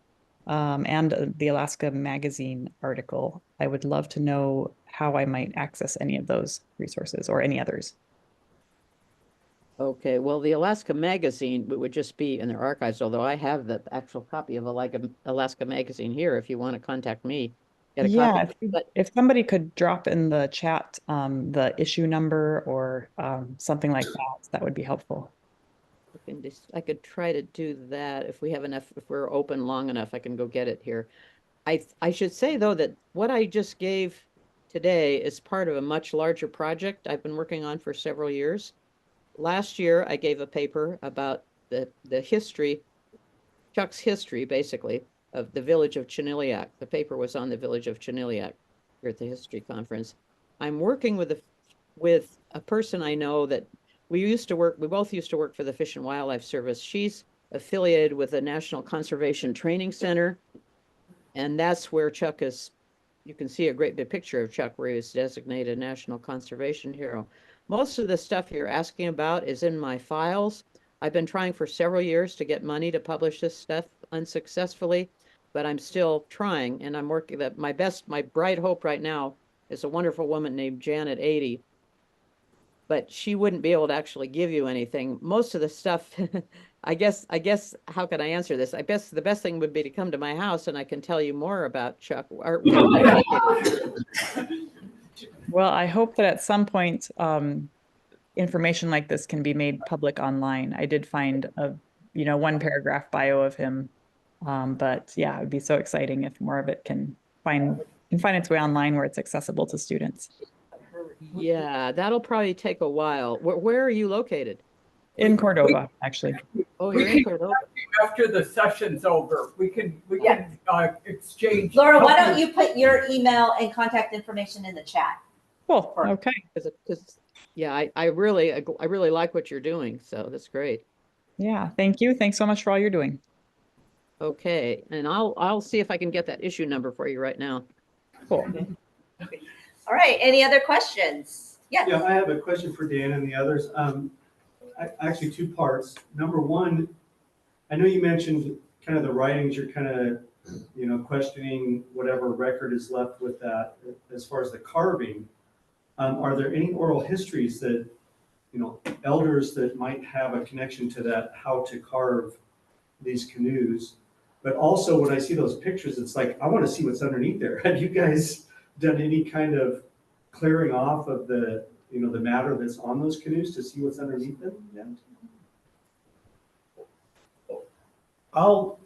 and the Alaska Magazine article. I would love to know how I might access any of those resources or any others. Okay, well, the Alaska Magazine would just be in their archives, although I have the actual copy of Alaska Magazine here if you want to contact me. Get a Yeah, copy. But if somebody could drop in the chat the issue number or something like that, that would be helpful. I could try to do that if we have enough, if we're open long enough, I can go get it here. I should say though that what I just gave today is part of a much larger project I've been working on for several years. Last year, I gave a paper about the history, Chuck's history, basically, of the village of Cheniliac. The paper was on the village of Cheniliac here at the history conference. I'm working with a person I know that we both used to work for the Fish and Wildlife Service. She's affiliated with the National Conservation Training Center. And that's where Chuck is, you can see a great big picture of Chuck where he was designated National Conservation Hero. Most of the stuff you're asking about is in my files. I've been trying for several years to get money to publish this stuff unsuccessfully, but I'm still trying, and I'm working that my bright hope right now is a wonderful woman named Janet 80, but she wouldn't be able to actually give you anything. Most of the stuff, I guess, how can I answer this? I guess the best thing would be to come to my house and I can tell you more about Chuck. Well, I hope that at some point information like this can be made public online. I did find a, one paragraph bio of him. But yeah, it would be so exciting if more of it can find its way online where it's accessible to students. Yeah, that'll probably take a while. Where are you located? In Cordova, actually. Oh, you're in Cordova. After the session's over, we can exchange. Laura, why don't you put your email and contact information in the chat? Cool. Okay. Because yeah, I really like what you're doing, so that's great. Yeah, thank you. Thanks so much for all you're doing. Okay, and I'll see if I can get that issue number for you right now. Cool. All right, any other questions? Yes. Yeah, I have a question for Dan and the others. Actually, two parts. Number one, I know you mentioned kind of the writings, you're kind of, questioning whatever record is left with that as far as the carving. Are there any oral histories that, elders that might have a connection to that, how to carve these canoes? But also when I see those pictures, it's like, I want to see what's underneath there. Have you guys done any kind of clearing off of the, the matter that's on those canoes to see what's underneath them yet? I'll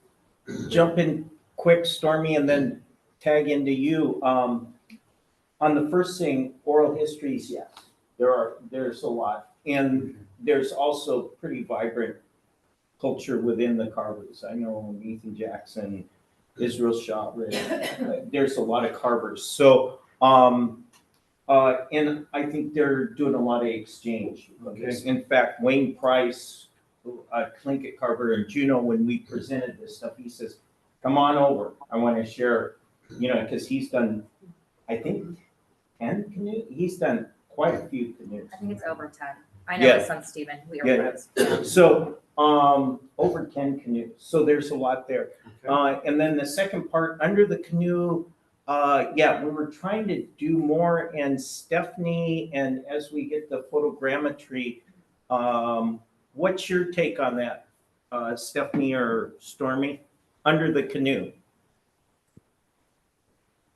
jump in quick, Stormy, and then tag into you. On the first thing, oral histories, yes, there's a lot. And there's also pretty vibrant culture within the carvers. I know Ethan Jackson, Israel Shotred, there's a lot of carvers. So, and I think they're doing a lot of exchange. Okay. In fact, Wayne Price, a Tlingit carver in Juneau, when we presented this stuff, he says, come on over. I want to share, because he's done, I think, 10 canoes. He's done quite a few canoes. I think it's over 10. I know his son Stephen. We are friends. So over 10 canoes. So there's a lot there. Okay. And then the second part, under the canoe, we were trying to do more. And Stephanie, and as we get the photogrammetry, what's your take on that, Stephanie or Stormy, under the canoe?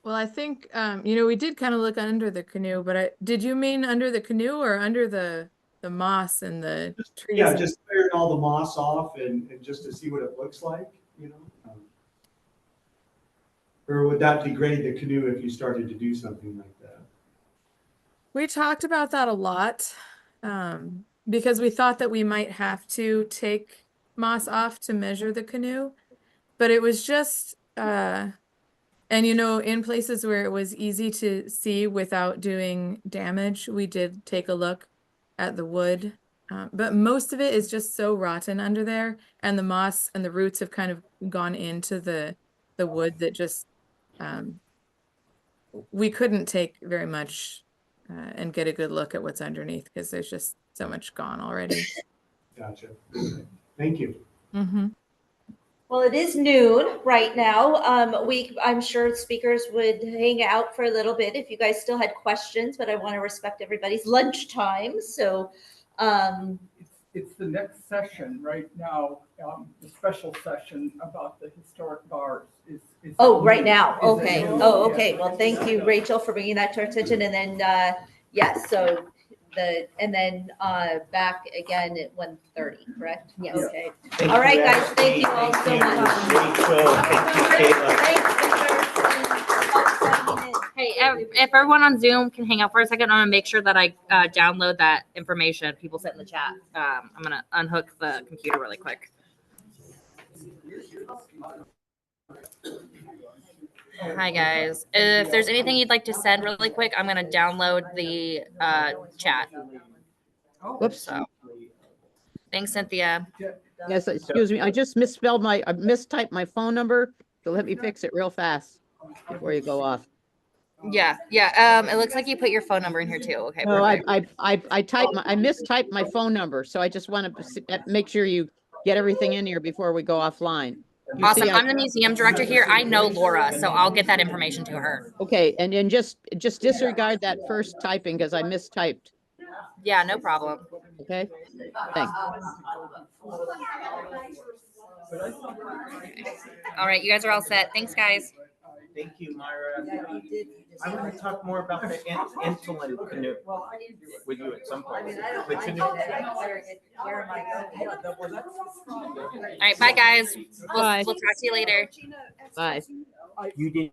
Well, I think, we did kind of look under the canoe, but did you mean under the canoe or under the moss and the trees? Yeah, just clearing all the moss off and just to see what it looks like, Or would that degrade the canoe if you started to do something like that? We talked about that a lot because we thought that we might have to take moss off to measure the canoe, but it was just, and in places where it was easy to see without doing damage, we did take a look at the wood But most of it is just so rotten under there, and the moss and the roots have kind of gone into the wood that just we couldn't take very much and get a good look at what's underneath because there's just so much gone already. Gotcha. Thank you. Mm-hmm. Well, it is noon right now. I'm sure speakers would hang out for a little bit if you guys still had questions, but I want to respect everybody's lunchtime. So, It's the next session right now, the special session about the historic bars is. oh, right now. is Okay. at noon. Oh, Yeah. okay. Well, thank you, Rachel, for bringing that to our attention. And then, yes, so back again at 1:30, correct? Yes. Okay. Thank All you, right, guys. Ashley. Thank you all so you, much. Rachel, thank you, Kayla. Hey, if everyone on Zoom can hang out for a second, I'm gonna make sure that I download that information people sent in the chat. I'm gonna unhook the computer really quick. Hi guys. If there's anything you'd like to send really quick, I'm gonna download the chat. Whoops. So, thanks, Cynthia. Yes, excuse me. I just mistyped my phone number. So let me fix it real fast before you go off. Yeah. It looks like you put your phone number in here too. Okay. No, Perfect. I mistyped my phone number. So I just want to make sure you get everything in here before we go offline. You Awesome. see, I'm the museum director here. I know Laura, so I'll get that information to her. okay, and then just disregard that first typing because I mistyped. Yeah, no problem. Okay, thanks. All right, you guys are all set. Thanks, guys. Thank you, Myra. I want to talk more about the insulin canoe with you at some point. The canoe. All right, bye, guys. Bye. We'll talk to you later. Bye. You did